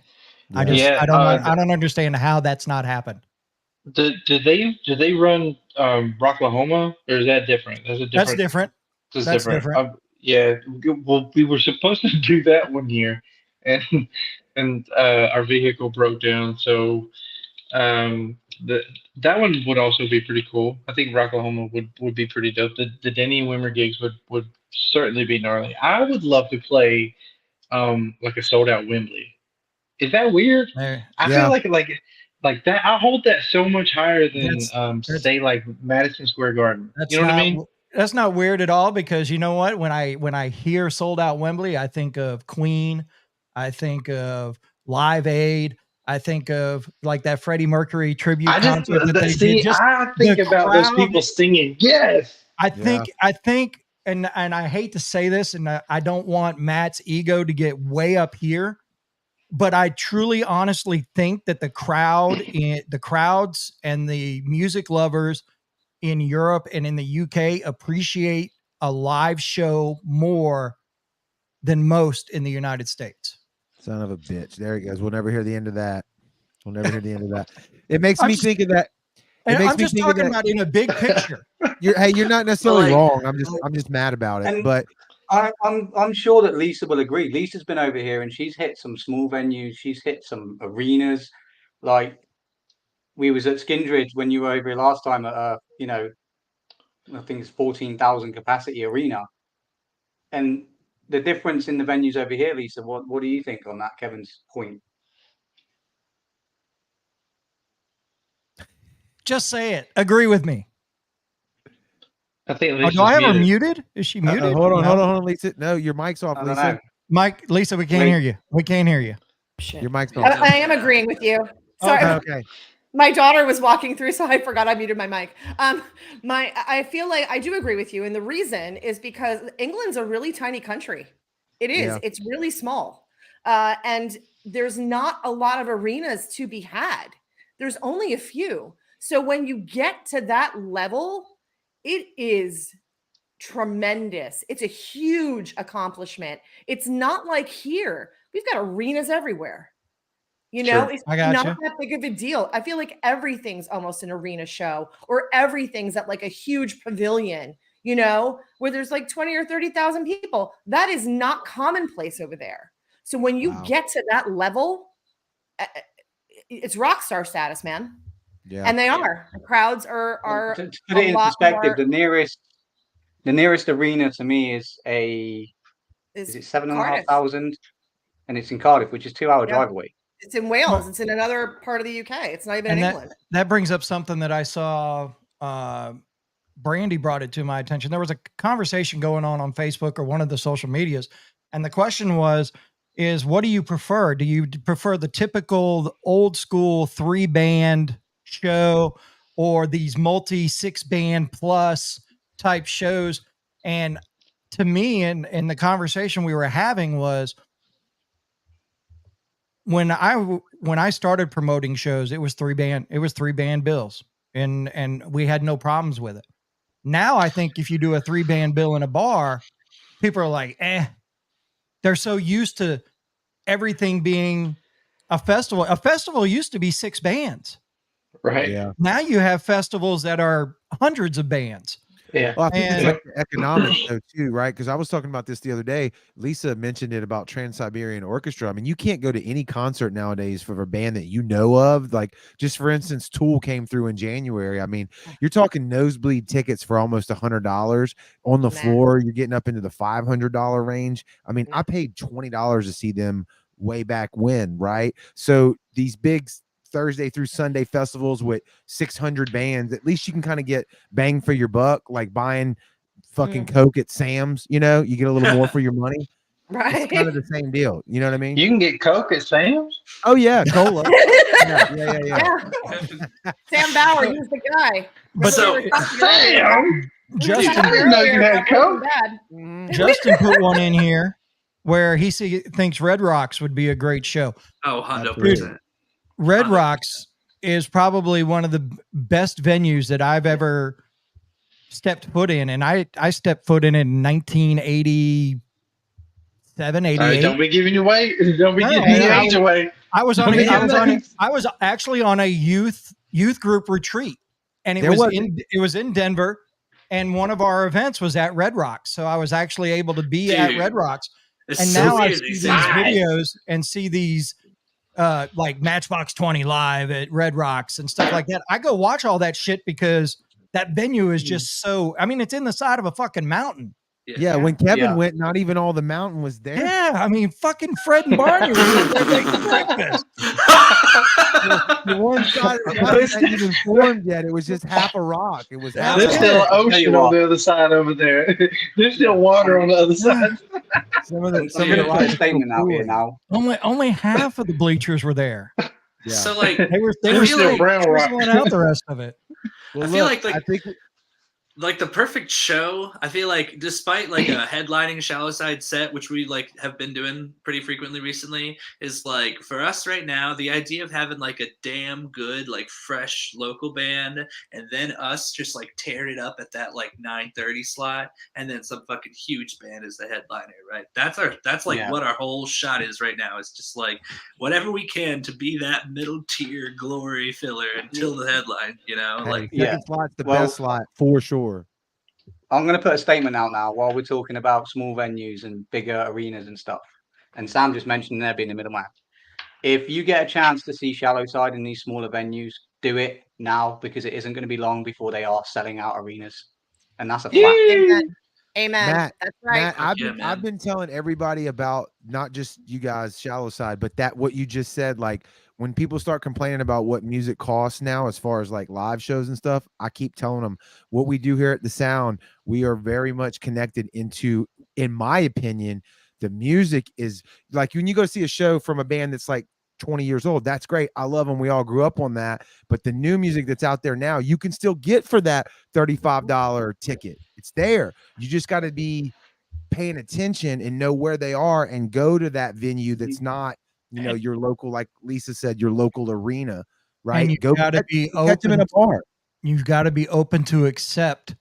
Speaker 2: I just
Speaker 8: Yeah,
Speaker 2: I don't understand how that's not happened.
Speaker 8: Do they run Rocklahoma, or is that different?
Speaker 2: That's different.
Speaker 8: That's
Speaker 2: That's
Speaker 8: different.
Speaker 2: different.
Speaker 8: Yeah. Well, we were supposed to do that one year, and our vehicle broke down. So that one would also be pretty cool. I think Rocklahoma would be pretty dope. The Denny and Wimmer gigs would certainly be gnarly. I would love to play like a sold out Wembley. Is that weird?
Speaker 2: There.
Speaker 8: I
Speaker 1: Yeah.
Speaker 8: feel like that. I hold that so much higher than
Speaker 2: That's-
Speaker 8: say like Madison Square Garden.
Speaker 2: That's
Speaker 8: You know what I
Speaker 2: not-
Speaker 8: mean?
Speaker 2: That's not weird at all because you know what? When I hear sold out Wembley, I think of Queen, I think of Live Aid, I think of like that Freddie Mercury tribute
Speaker 8: I just
Speaker 2: concert that they did. Just
Speaker 8: I think
Speaker 2: the
Speaker 8: about those
Speaker 2: crowd-
Speaker 8: people singing. Yes.
Speaker 2: I think, and I hate to say this, and I don't want Matt's ego to get way up here, but I truly, honestly think that the crowds and the music lovers in Europe and in the UK appreciate a live show more than most in the United States.
Speaker 1: Son of a bitch. There he goes. We'll never hear the end of that. We'll never hear the end of that. It makes
Speaker 2: I'm
Speaker 1: me
Speaker 2: just-
Speaker 1: think of that.
Speaker 2: And
Speaker 1: makes
Speaker 2: I'm
Speaker 1: me
Speaker 2: just
Speaker 1: think of
Speaker 2: talking
Speaker 1: that-
Speaker 2: about in a big picture.
Speaker 1: You're not necessarily
Speaker 5: like-
Speaker 1: wrong. I'm just mad about it.
Speaker 9: And-
Speaker 1: But
Speaker 9: I'm sure that Lisa will agree. Lisa's been over here and she's hit some small venues. She's hit some arenas. Like we was at Skindred when you were over here last time at I think it's 14,000 capacity arena. And the difference in the venues over here, Lisa, what do you think on that, Kevin's point?
Speaker 2: Just say it. Agree with me.
Speaker 8: I think
Speaker 2: Oh,
Speaker 8: Lisa's
Speaker 2: do I have her
Speaker 8: muted.
Speaker 2: muted? Is she muted?
Speaker 1: hold on,
Speaker 2: No.
Speaker 1: Lisa. No, your mic's off,
Speaker 9: I don't
Speaker 1: Lisa.
Speaker 9: know.
Speaker 2: Mike, Lisa, we can't
Speaker 9: Wait.
Speaker 2: hear you. We can't hear you.
Speaker 1: Your mic's off.
Speaker 3: I am agreeing with you. Sorry.
Speaker 1: Okay.
Speaker 3: My daughter was walking through, so I forgot I muted my mic. I feel like I do agree with you, and the reason is because England's a really tiny country. It is.
Speaker 1: Yeah.
Speaker 3: It's really small, and there's not a lot of arenas to be had. There's only a few. So when you get to that level, it is tremendous. It's a huge accomplishment. It's not like here. We've got arenas everywhere. You know,
Speaker 8: Sure.
Speaker 3: it's
Speaker 2: I got
Speaker 3: not
Speaker 2: you.
Speaker 3: that big of a deal. I feel like everything's almost an arena show, or everything's at like a huge pavilion, you know, where there's like 20 or 30,000 people. That is not commonplace over there. So when you
Speaker 1: Wow.
Speaker 3: get to that level, it's rock star status, man.
Speaker 1: Yeah.
Speaker 3: And they are. The crowds are
Speaker 9: To put it in perspective, the nearest arena to me is is it 7,500, and it's in Cardiff, which is 2-hour drive away.
Speaker 3: It's in Wales. It's in another part of the UK. It's not even
Speaker 2: And
Speaker 3: in
Speaker 2: that,
Speaker 3: England.
Speaker 2: that brings up something that I saw. Brandy brought it to my attention. There was a conversation going on Facebook or one of the social medias. And the question is what do you prefer? Do you prefer the typical old school 3-band show or these multi 6-band plus type shows? And to me, in the conversation we were having was, when I started promoting shows, it was 3-band bills, and we had no problems with it. Now I think if you do a 3-band bill in a bar, people are like, they're so used to everything being a festival. A festival used to be 6 bands.
Speaker 8: Right.
Speaker 1: Yeah.
Speaker 2: Now you have festivals that are hundreds of bands.
Speaker 8: Yeah.
Speaker 1: Well, I think it's
Speaker 2: And-
Speaker 1: like the economics though too, right? Because I was talking about this the other day. Lisa mentioned it about Trans-Siberian Orchestra. I mean, you can't go to any concert nowadays for a band that you know of. Like, just for instance, Tool came through in January. I mean, you're talking nosebleed tickets for almost $100 on the
Speaker 3: Man.
Speaker 1: floor. You're getting up into the $500 range. I mean, I paid $20 to see them way back when, right? So these big Thursday through Sunday festivals with 600 bands, at least you can kind of get bang for your buck, like buying fucking Coke at Sam's, you know, you get a little more for your money.
Speaker 3: Right.
Speaker 1: It's kind of the same deal. You know what I mean?
Speaker 8: You can get Coke at Sam's.
Speaker 1: Oh yeah, cola. Yeah.
Speaker 3: Sam Bauer, he's the guy.
Speaker 2: But
Speaker 5: So-
Speaker 3: We were talking earlier.
Speaker 8: Sam.
Speaker 2: Justin,
Speaker 8: I didn't know you had
Speaker 3: That wasn't
Speaker 8: Coke.
Speaker 3: bad.
Speaker 2: Justin put one in here where he thinks Red Rocks would be a great show.
Speaker 5: Oh, 100%.
Speaker 2: Red Rocks is probably one of the best venues that I've ever stepped foot in. And I stepped foot in 1987, 88.
Speaker 8: Don't be giving away. Don't be
Speaker 2: No,
Speaker 8: giving your
Speaker 2: I-
Speaker 8: age away.
Speaker 2: I was
Speaker 8: Don't be giving
Speaker 2: I was actually on a youth group retreat, and it was in Denver, and one of our events was at Red Rocks. So I was actually able to be at
Speaker 5: Dude,
Speaker 2: Red Rocks.
Speaker 5: It's
Speaker 2: And
Speaker 5: so
Speaker 2: now I
Speaker 5: weird
Speaker 2: see
Speaker 5: they
Speaker 2: these
Speaker 5: say that.
Speaker 2: videos and see these like Matchbox 20 live at Red Rocks and stuff like that. I go watch all that shit because that venue is just so, I mean, it's in the side of a fucking mountain.
Speaker 1: Yeah, when Kevin
Speaker 9: Yeah.
Speaker 1: went, not even all the mountain was there.
Speaker 2: Yeah, I mean, fucking Fred and Barney were there making breakfast.
Speaker 1: The one side of the mountain hadn't even formed yet. It was just half a rock. It was half
Speaker 8: There's
Speaker 1: a
Speaker 8: still an
Speaker 1: rock.
Speaker 8: ocean on the other side over there. There's still water on the other side.
Speaker 1: Some of the
Speaker 9: I'm
Speaker 1: some of
Speaker 9: going
Speaker 1: the
Speaker 9: to put a
Speaker 1: rocks were
Speaker 9: statement out here
Speaker 1: cool.
Speaker 9: now.
Speaker 2: Only half of the bleachers were there.
Speaker 1: Yeah.
Speaker 5: So like,
Speaker 2: They were
Speaker 5: I feel
Speaker 2: still
Speaker 5: like-
Speaker 8: Brown Rock.
Speaker 2: filling out the rest of it.
Speaker 1: Well,
Speaker 5: I feel
Speaker 1: look,
Speaker 5: like-
Speaker 1: I think
Speaker 5: like the perfect show. I feel like despite like a headlining Shallow Side set, which we like have been doing pretty frequently recently, is like for us right now, the idea of having like a damn good, like fresh local band and then us just like tearing it up at that like 9:30 slot and then some fucking huge band as the headliner, right? That's like
Speaker 9: Yeah.
Speaker 5: what our whole shot is right now. It's just like whatever we can to be that middle tier glory filler until the headline, you know?
Speaker 1: Hey,
Speaker 5: Like
Speaker 9: Yeah.
Speaker 1: second slot's the
Speaker 9: Well-
Speaker 1: best slot for sure.
Speaker 9: I'm going to put a statement out now while we're talking about small venues and bigger arenas and stuff. And Sam just mentioned there being the middleman. If you get a chance to see Shallow Side in these smaller venues, do it now because it isn't going to be long before they are selling out arenas. And that's a fact.
Speaker 3: Amen. Amen.
Speaker 1: Matt,
Speaker 3: That's right.
Speaker 1: Matt, I've
Speaker 5: Yeah,
Speaker 1: been
Speaker 5: man.
Speaker 1: I've been telling everybody about not just you guys, Shallow Side, but that what you just said, like when people start complaining about what music costs now as far as like live shows and stuff, I keep telling them what we do here at the Sound, we are very much connected into, in my opinion, the music is like when you go see a show from a band that's like 20 years old, that's great. I love them. We all grew up on that. But the new music that's out there now, you can still get for that $35 ticket. It's there. You just got to be paying attention and know where they are and go to that venue that's not, you know, your local, like Lisa said, your local arena, right?
Speaker 2: And you
Speaker 1: Go
Speaker 2: got to
Speaker 1: catch-
Speaker 2: be
Speaker 1: catch them in a
Speaker 2: open.
Speaker 1: bar.
Speaker 2: You've got to be open to accept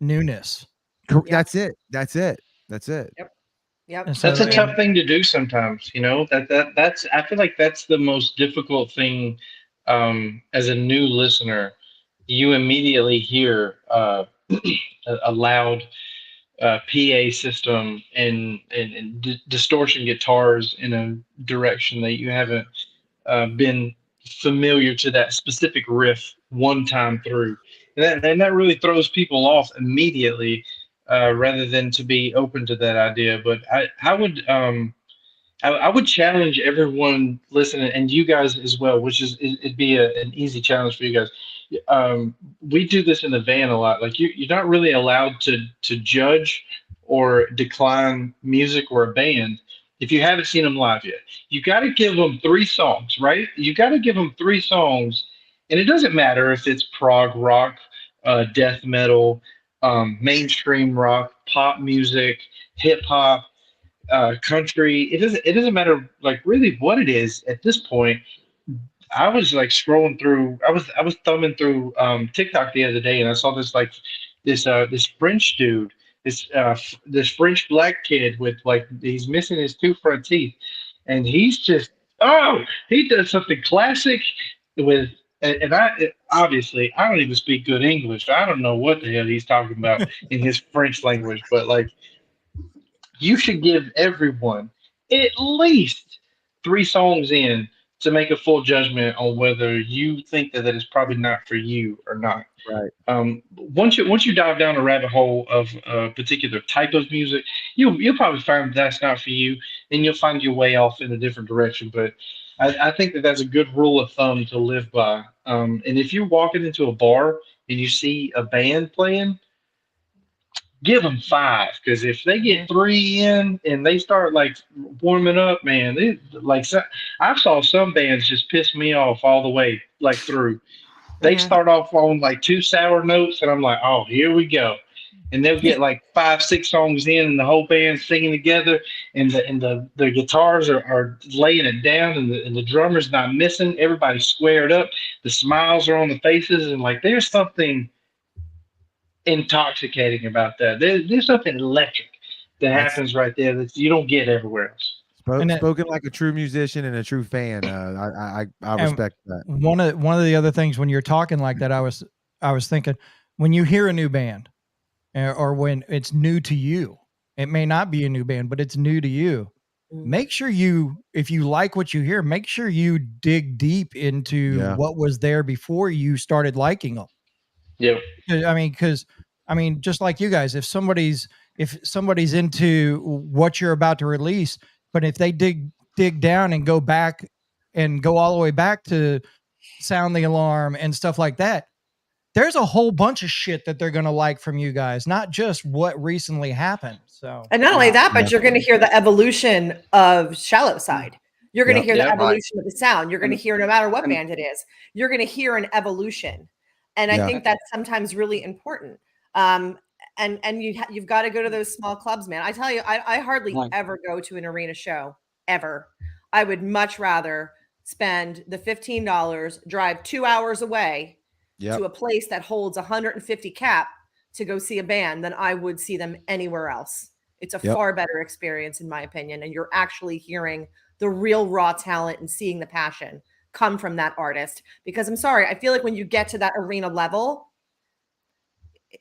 Speaker 2: newness.
Speaker 3: Yep.
Speaker 1: That's it. That's it. That's it.
Speaker 3: Yep.
Speaker 2: And so
Speaker 8: That's a
Speaker 2: and-
Speaker 8: tough thing to do sometimes, you know. That's I feel like that's the most difficult thing as a new listener. You immediately hear a loud PA system and distortion guitars in a direction that you haven't been familiar to that specific riff one time through. And that really throws people off immediately rather than to be open to that idea. But I would challenge everyone listening and you guys as well, which is it'd be an easy challenge for you guys. We do this in the van a lot. Like you're not really allowed to judge or decline music or a band if you haven't seen them live yet. You got to give them 3 songs, right? You got to give them 3 songs, and it doesn't matter if it's prog rock, death metal, mainstream rock, pop music, hip hop, country. It doesn't matter like really what it is at this point. I was like scrolling through. I was thumbing through TikTok the other day, and I saw this French dude, this French black kid with like he's missing his 2 front teeth, and he does something classic with. And obviously I don't even speak good English. I don't know what the hell he's talking about in his French language, but like you should give everyone at least 3 songs in to make a full judgment on whether you think that is probably not for you or not.
Speaker 1: Right.
Speaker 8: Once you dive down a rabbit hole of a particular type of music, you'll probably find that's not for you, and you'll find your way off in a different direction. But I think that's a good rule of thumb to live by. And if you're walking into a bar and you see a band playing, give them 5, because if they get 3 in and they start like warming up, man, I saw some bands just piss me off all the way like through. They start off on like 2 sour notes, and I'm like, oh, here we go. And they'll get like 5, 6 songs in, and the whole band singing together, and the guitars are laying it down, and the drummer's not missing. Everybody's squared up. The smiles are on the faces, and like there's something intoxicating about that. There's something electric that happens right there that you don't get everywhere else.
Speaker 1: Spoken like a true musician and a true fan. I respect that.
Speaker 2: One of the other things when you're talking like that, I was thinking when you hear a new band or when it's new to you, it may not be a new band, but it's new to you. Make sure if you like what you hear, make sure you dig deep into what was there before you started liking them.
Speaker 8: Yeah.
Speaker 2: I mean, just like you guys, if somebody's into what you're about to release, but if they dig down and go back and go all the way back to Sound the Alarm and stuff like that, there's a whole bunch of shit that they're going to like from you guys, not just what recently happened. So,
Speaker 3: and not only that, but you're going to hear the evolution of Shallow Side. You're going to hear the evolution of the sound. You're going to hear, no matter what band it is, you're going to hear an evolution. And I think that's sometimes really important. And you've got to go to those small clubs, man. I tell you, I hardly
Speaker 9: Right.
Speaker 3: ever go to an arena show ever. I would much rather spend the $15, drive 2 hours away
Speaker 1: Yep.
Speaker 3: to a place that holds 150 cap to go see a band than I would see them anywhere else. It's a
Speaker 1: Yep.
Speaker 3: far better experience, in my opinion. And you're actually hearing the real raw talent and seeing the passion come from that artist. Because I'm sorry, I feel like when you get to that arena level,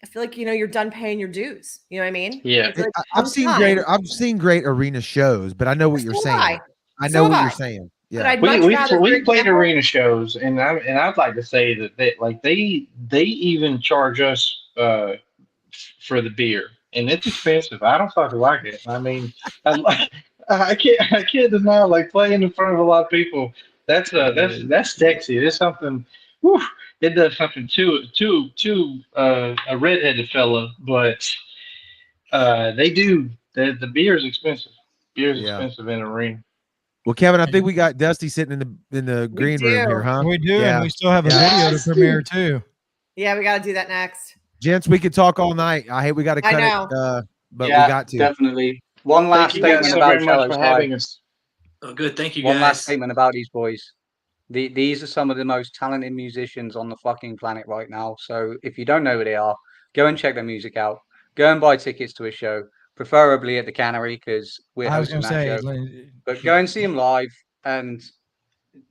Speaker 3: I feel like, you're done paying your dues. You know what I mean?
Speaker 8: Yeah.
Speaker 3: I feel like
Speaker 1: I've seen great arena shows, but I know what you're
Speaker 3: So have
Speaker 1: saying. I
Speaker 3: So
Speaker 1: know
Speaker 3: have
Speaker 1: what
Speaker 3: I.
Speaker 1: you're saying.
Speaker 3: But
Speaker 1: Yeah.
Speaker 3: I'd much
Speaker 8: We
Speaker 3: rather, for
Speaker 8: played
Speaker 3: example,
Speaker 8: arena shows, and I'd like to say that they even charge us for the beer, and it's expensive. I don't fucking like it. I mean, I can't deny, like, playing in front of a lot of people. That's sexy. There's something. Whew, it does something to a redheaded fella, but they do. The beer is expensive. Beer is
Speaker 1: Yeah.
Speaker 8: expensive in an arena.
Speaker 1: Well, Kevin, I think we got Dusty sitting in the
Speaker 3: We
Speaker 1: green room
Speaker 3: do.
Speaker 1: here, huh?
Speaker 2: We do,
Speaker 1: Yeah.
Speaker 2: and we still have a
Speaker 1: Yeah.
Speaker 2: video to
Speaker 3: Yes.
Speaker 2: premiere too.
Speaker 3: Yeah, we got to do that next.
Speaker 1: Gents, we could talk all night. I hate we got to
Speaker 3: I
Speaker 1: cut
Speaker 3: know.
Speaker 1: it, but
Speaker 9: Yeah,
Speaker 1: we got to.
Speaker 9: definitely. One
Speaker 8: Thank
Speaker 9: last
Speaker 8: you guys
Speaker 9: statement
Speaker 8: so
Speaker 9: about
Speaker 8: very much
Speaker 9: Shallow
Speaker 8: for
Speaker 9: Side.
Speaker 8: having us.
Speaker 5: Oh, good. Thank you,
Speaker 9: One last
Speaker 5: guys.
Speaker 9: statement about these boys. These are some of the most talented musicians on the fucking planet right now. So if you don't know who they are, go and check their music out. Go and buy tickets to a show, preferably at the Cannery, because we're
Speaker 2: I was
Speaker 9: hosting
Speaker 2: going to
Speaker 9: that
Speaker 2: say,
Speaker 9: show. But go and see them live, and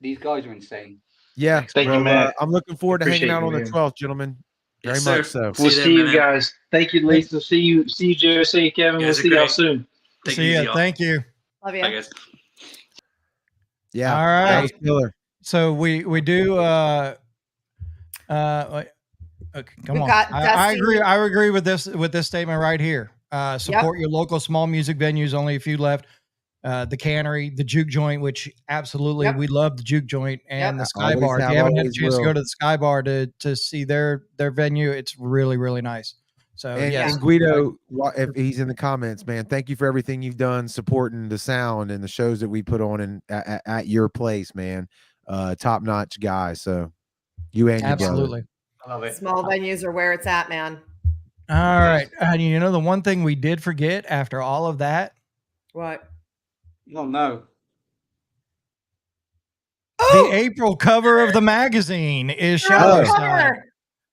Speaker 9: these guys are insane.
Speaker 1: Yeah.
Speaker 8: Thank you,
Speaker 1: well,
Speaker 8: Matt.
Speaker 1: I'm looking forward to hanging
Speaker 8: Appreciate
Speaker 1: out
Speaker 8: you,
Speaker 1: on the
Speaker 8: man.
Speaker 1: 12th, gentlemen. Very
Speaker 5: Yes,
Speaker 1: much
Speaker 5: sir.
Speaker 1: so.
Speaker 8: We'll
Speaker 5: See
Speaker 8: see you
Speaker 5: man.
Speaker 8: guys. Thank you, Lisa. See you, Joe. See you, Kevin.
Speaker 5: You
Speaker 8: We'll
Speaker 5: guys are
Speaker 8: see y'all
Speaker 5: great.
Speaker 8: soon.
Speaker 5: Take it
Speaker 2: see
Speaker 5: easy,
Speaker 2: ya.
Speaker 5: y'all.
Speaker 2: Thank you.
Speaker 3: Love you.
Speaker 5: Bye, guys.
Speaker 1: Yeah.
Speaker 2: All
Speaker 1: That
Speaker 2: right.
Speaker 1: was killer.
Speaker 2: So we do. Okay, come
Speaker 3: We've
Speaker 2: on.
Speaker 3: got
Speaker 2: I agree.
Speaker 3: Dusty.
Speaker 2: I agree with this statement right here. Support your local small music venues. Only a few left. The Cannery, the Juke Joint, which absolutely
Speaker 3: Yep.
Speaker 2: we love the Juke Joint, and the Sky
Speaker 1: Always
Speaker 2: Bar. If
Speaker 1: have,
Speaker 2: you haven't had a
Speaker 1: always
Speaker 2: chance to
Speaker 1: will.
Speaker 2: go to the Sky Bar to see their venue, it's really, really nice. So
Speaker 1: And,
Speaker 2: yes,
Speaker 1: and Guido, if he's in the comments, man, thank you for everything you've done supporting the sound and the shows that we put on at your place, man. Top notch guy. So you and your brother.
Speaker 2: absolutely.
Speaker 9: I love it.
Speaker 3: Small venues are where it's at, man.
Speaker 2: All right, and the one thing we did forget after all of that,
Speaker 3: What?
Speaker 9: Oh, no.
Speaker 3: Oh,
Speaker 2: the April cover of the magazine is
Speaker 3: girl
Speaker 2: Shallow
Speaker 1: Oh.
Speaker 2: Side.
Speaker 3: cover.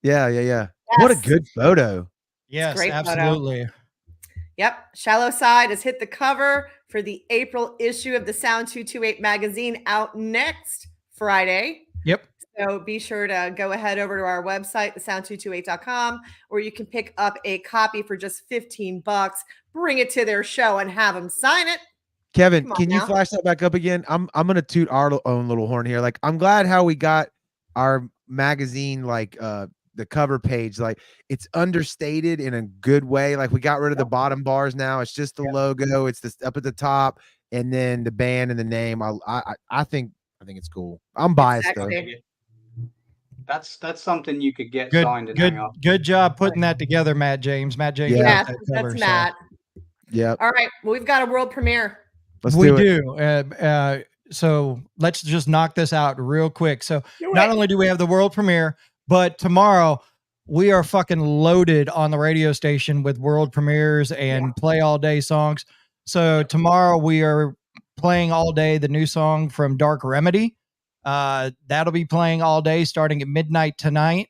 Speaker 1: Yeah. What a
Speaker 3: Yes.
Speaker 1: good photo.
Speaker 2: Yes,
Speaker 3: great photo.
Speaker 2: absolutely.
Speaker 3: Yep. Shallow Side has hit the cover for the April issue of the Sound 228 magazine, out next Friday.
Speaker 2: Yep.
Speaker 3: So be sure to go ahead over to our website, thesound228.com, where you can pick up a copy for just $15. Bring it to their show and have them sign it.
Speaker 1: Kevin,
Speaker 3: Come on
Speaker 1: can you
Speaker 3: now.
Speaker 1: flash that back up again? I'm gonna toot our own little horn here. Like, I'm glad how we got our magazine, like the cover page, like it's understated in a good way. Like, we got rid of the bottom bars now. It's just the logo. It's this up at the top, and then the band and the name. I think it's cool. I'm biased though.
Speaker 3: Sexy.
Speaker 9: That's something you could get
Speaker 2: Good,
Speaker 9: signed and
Speaker 2: good,
Speaker 9: hang up.
Speaker 2: good job putting that together, Matt James. Matt James,
Speaker 1: Yeah.
Speaker 2: got
Speaker 3: Yes,
Speaker 2: that cover,
Speaker 3: that's
Speaker 2: so-
Speaker 3: Matt.
Speaker 1: Yep.
Speaker 3: All right. Well, we've got a world premiere.
Speaker 1: Let's
Speaker 2: we
Speaker 1: do it.
Speaker 2: do. So let's just knock this out real quick. So
Speaker 3: Do
Speaker 2: not
Speaker 3: it.
Speaker 2: only do we have the world premiere, but tomorrow we are fucking loaded on the radio station with world premieres and play all day songs. So tomorrow we are playing all day the new song from Dark Remedy. That'll be playing all day starting at midnight tonight.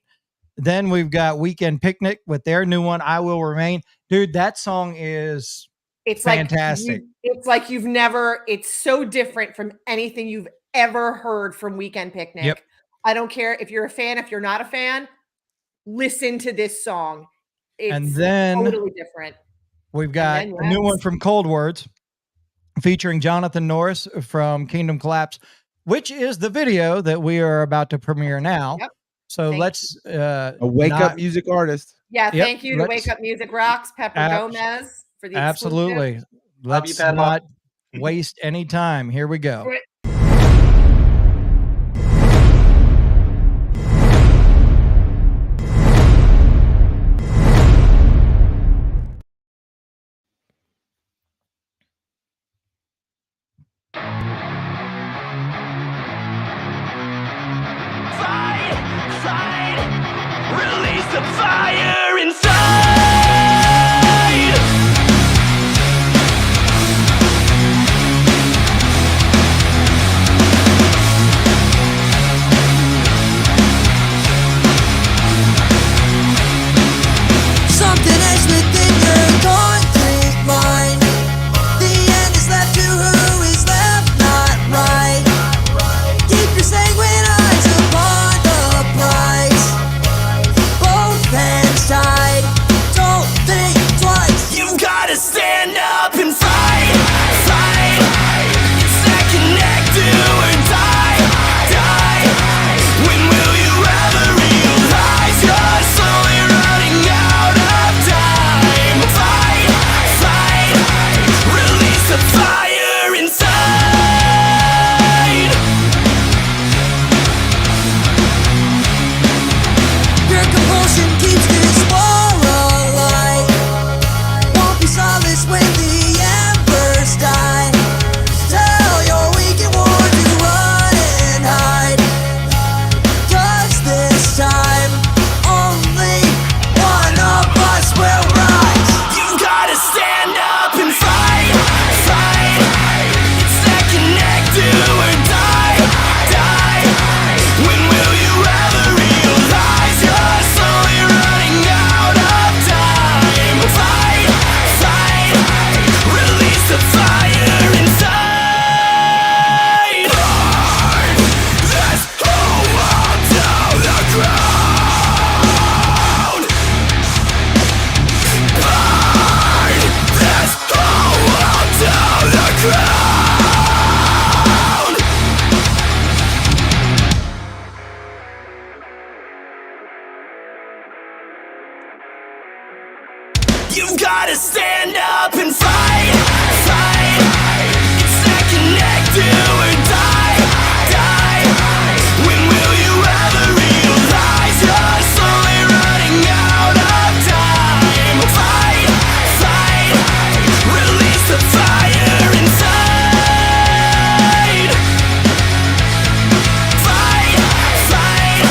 Speaker 2: Then we've got Weekend Picnic with their new one, I Will Remain. Dude, that song is
Speaker 3: It's
Speaker 2: fantastic.
Speaker 3: like you've never, it's so different from anything you've ever heard from Weekend Picnic.
Speaker 2: Yep.
Speaker 3: I don't care if you're a fan, if you're not a fan, listen to this song. It's
Speaker 2: And then
Speaker 3: totally different.
Speaker 2: we've got
Speaker 3: then,
Speaker 2: a new one
Speaker 3: yes.
Speaker 2: from Cold Words featuring Jonathan Norris from Kingdom Collapse, which is the video that we are about to premiere now.
Speaker 3: Yep.
Speaker 2: So
Speaker 3: Thank
Speaker 2: let's
Speaker 1: A wake up music artist.
Speaker 3: Yeah,
Speaker 2: Yep,
Speaker 3: thank you to
Speaker 2: let's-
Speaker 3: Wake Up Music Rocks, Pepper
Speaker 2: Abs-
Speaker 3: Gomez for the exclusive.
Speaker 2: absolutely.
Speaker 9: Love you,
Speaker 2: Let's
Speaker 9: Pepper.
Speaker 2: not waste any time. Here we go.
Speaker 3: Do it.
Speaker 7: Fight, release the fire inside. You've gotta stand up and fight, fight. It's that connect, do or die, die. When will you ever realize you're slowly running out of time? Fight, fight. Release the fire inside. Fight, fight.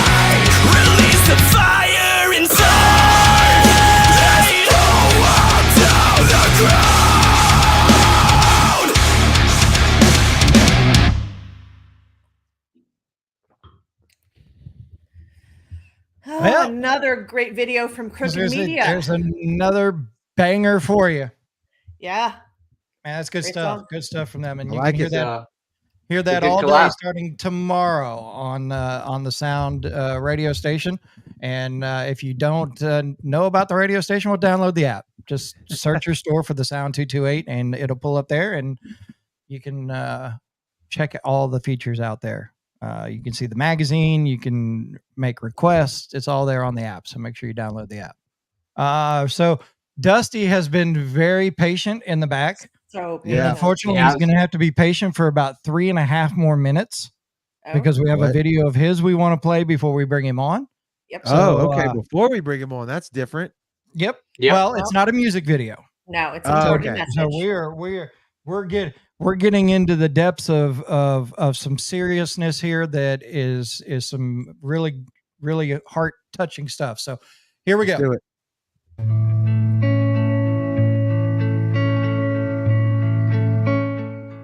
Speaker 7: Release the fire inside. Let's blow up down the ground.
Speaker 3: Oh,
Speaker 2: Well,
Speaker 3: another great video from Crooked
Speaker 2: There's,
Speaker 3: Media.
Speaker 2: there's another banger for you.
Speaker 3: Yeah.
Speaker 2: Man, that's good
Speaker 3: Great
Speaker 2: stuff.
Speaker 3: song.
Speaker 2: Good stuff from them. And
Speaker 1: I
Speaker 2: you
Speaker 1: like
Speaker 2: can hear
Speaker 1: it.
Speaker 2: that hear that
Speaker 9: good
Speaker 2: all day
Speaker 9: collab.
Speaker 2: starting tomorrow on the Sound radio station. And if you don't know about the radio station, well, download the app. Just search your store for the Sound 228 and it'll pull up there and you can check all the features out there. You can see the magazine, you can make requests. It's all there on the app. So make sure you download the app. So Dusty has been very patient in the back.
Speaker 3: So
Speaker 1: Yeah.
Speaker 2: And unfortunately,
Speaker 9: He
Speaker 2: he's
Speaker 9: has.
Speaker 2: going to have to be patient for about 3.5 more minutes because we have a
Speaker 1: What?
Speaker 2: video of his we want to play before we bring him on.
Speaker 3: Yep.
Speaker 1: Oh, okay. Before we bring him on, that's different.
Speaker 2: Yep.
Speaker 9: Yep.
Speaker 2: Well, it's not a music video.
Speaker 3: No, it's
Speaker 1: Oh,
Speaker 3: a important
Speaker 1: okay.
Speaker 3: message.
Speaker 2: So we're getting into the depths of some seriousness here that is some really heart touching stuff. So here we
Speaker 1: Let's
Speaker 2: go.
Speaker 1: do it.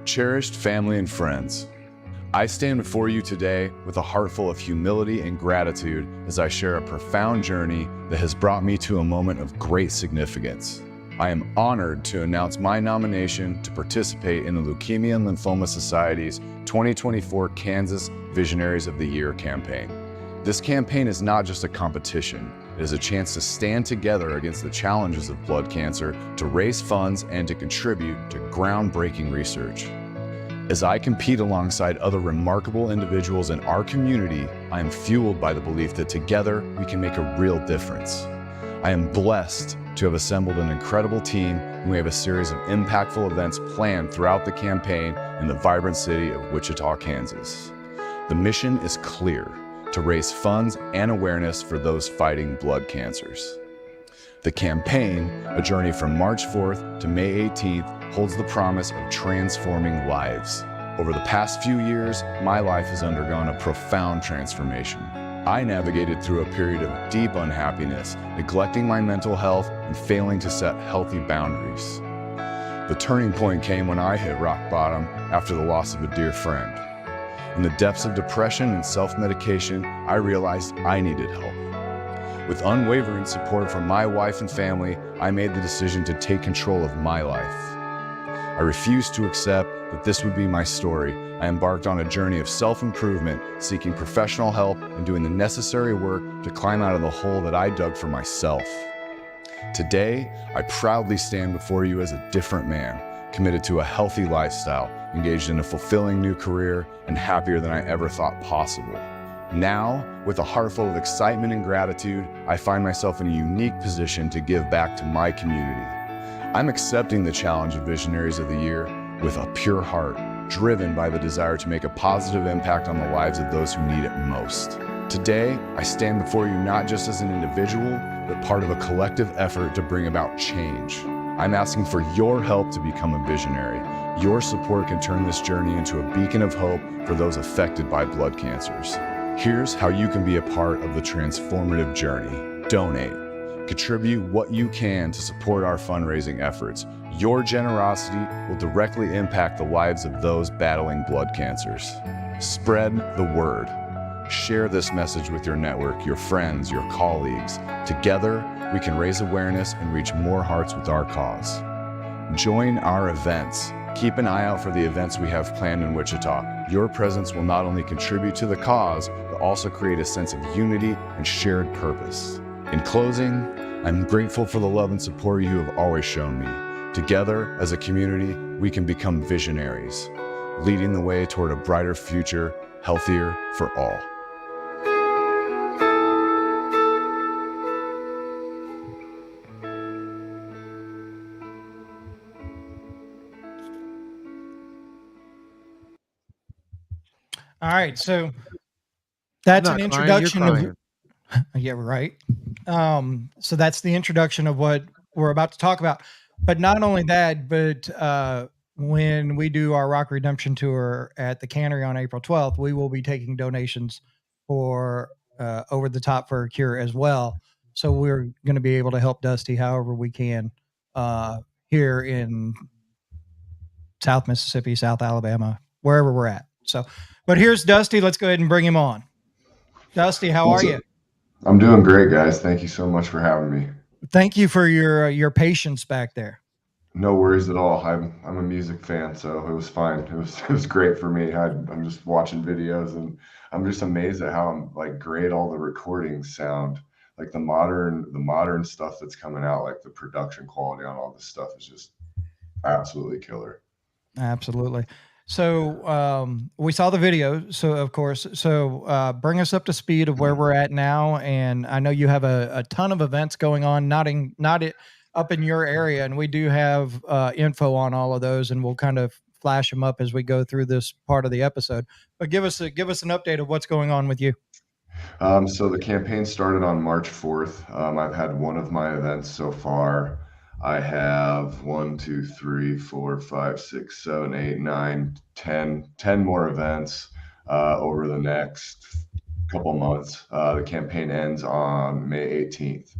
Speaker 10: Cherished family and friends, I stand before you today with a heart full of humility and gratitude as I share a profound journey that has brought me to a moment of great significance. I am honored to announce my nomination to participate in the Leukemia and Lymphoma Society's 2024 Kansas Visionaries of the Year campaign. This campaign is not just a competition, it is a chance to stand together against the challenges of blood cancer, to raise funds, and to contribute to groundbreaking research. As I compete alongside other remarkable individuals in our community, I am fueled by the belief that together we can make a real difference. I am blessed to have assembled an incredible team, and we have a series of impactful events planned throughout the campaign in the vibrant city of Wichita, Kansas. The mission is clear: to raise funds and awareness for those fighting blood cancers. The campaign, a journey from March 4th to May 18th, holds the promise of transforming lives. Over the past few years, my life has undergone a profound transformation. I navigated through a period of deep unhappiness, neglecting my mental health and failing to set healthy boundaries. The turning point came when I hit rock bottom after the loss of a dear friend. In the depths of depression and self-medication, I realized I needed help. With unwavering support from my wife and family, I made the decision to take control of my life. I refused to accept that this would be my story. I embarked on a journey of self-improvement, seeking professional help and doing the necessary work to climb out of the hole that I dug for myself. Today, I proudly stand before you as a different man, committed to a healthy lifestyle, engaged in a fulfilling new career, and happier than I ever thought possible. Now, with a heart full of excitement and gratitude, I find myself in a unique position to give back to my community. I'm accepting the challenge of Visionaries of the Year with a pure heart, driven by the desire to make a positive impact on the lives of those who need it most. Today, I stand before you not just as an individual, but part of a collective effort to bring about change. I'm asking for your help to become a visionary. Your support can turn this journey into a beacon of hope for those affected by blood cancers. Here's how you can be a part of the transformative journey. Donate. Contribute what you can to support our fundraising efforts. Your generosity will directly impact the lives of those battling blood cancers. Spread the word. Share this message with your network, your friends, your colleagues. Together, we can raise awareness and reach more hearts with our cause. Join our events. Keep an eye out for the events we have planned in Wichita. Your presence will not only contribute to the cause, but also create a sense of unity and shared purpose. In closing, I'm grateful for the love and support you have always shown me. Together, as a community, we can become visionaries, leading the way toward a brighter future, healthier for all.
Speaker 2: right, so that's
Speaker 1: I'm
Speaker 2: an
Speaker 1: not crying, you're
Speaker 2: introduction of.
Speaker 1: crying.
Speaker 2: Yeah, right. So that's the introduction of what we're about to talk about. But not only that, but when we do our Rock Redemption tour at the Cannery on April 12th, we will be taking donations for Over the Top for a Cure as well. So we're going to be able to help Dusty however we can here in South Mississippi, South Alabama, wherever we're at. So, but here's Dusty. Let's go ahead and bring him on. Dusty, how are you?
Speaker 11: I'm doing great, guys. Thank you so much for having me.
Speaker 2: Thank you for your patience back there.
Speaker 11: No worries at all. I'm a music fan, so it was fine. It was great for me. I'm just watching videos, and I'm just amazed at how like great all the recordings sound. Like the modern stuff that's coming out, like the production quality on all this stuff is just absolutely killer.
Speaker 2: Absolutely. So we saw the video. So of course, bring us up to speed of where we're at now. And I know you have a ton of events going on, not up in your area, and we do have info on all of those, and we'll kind of flash them up as we go through this part of the episode. But give us an update of what's going on with you.
Speaker 11: So the campaign started on March 4th. I've had one of my events so far. I have 1, 2, 3, 4, 5, 6, 7, 8, 9, 10 more events over the next couple months. The campaign ends on May 18th.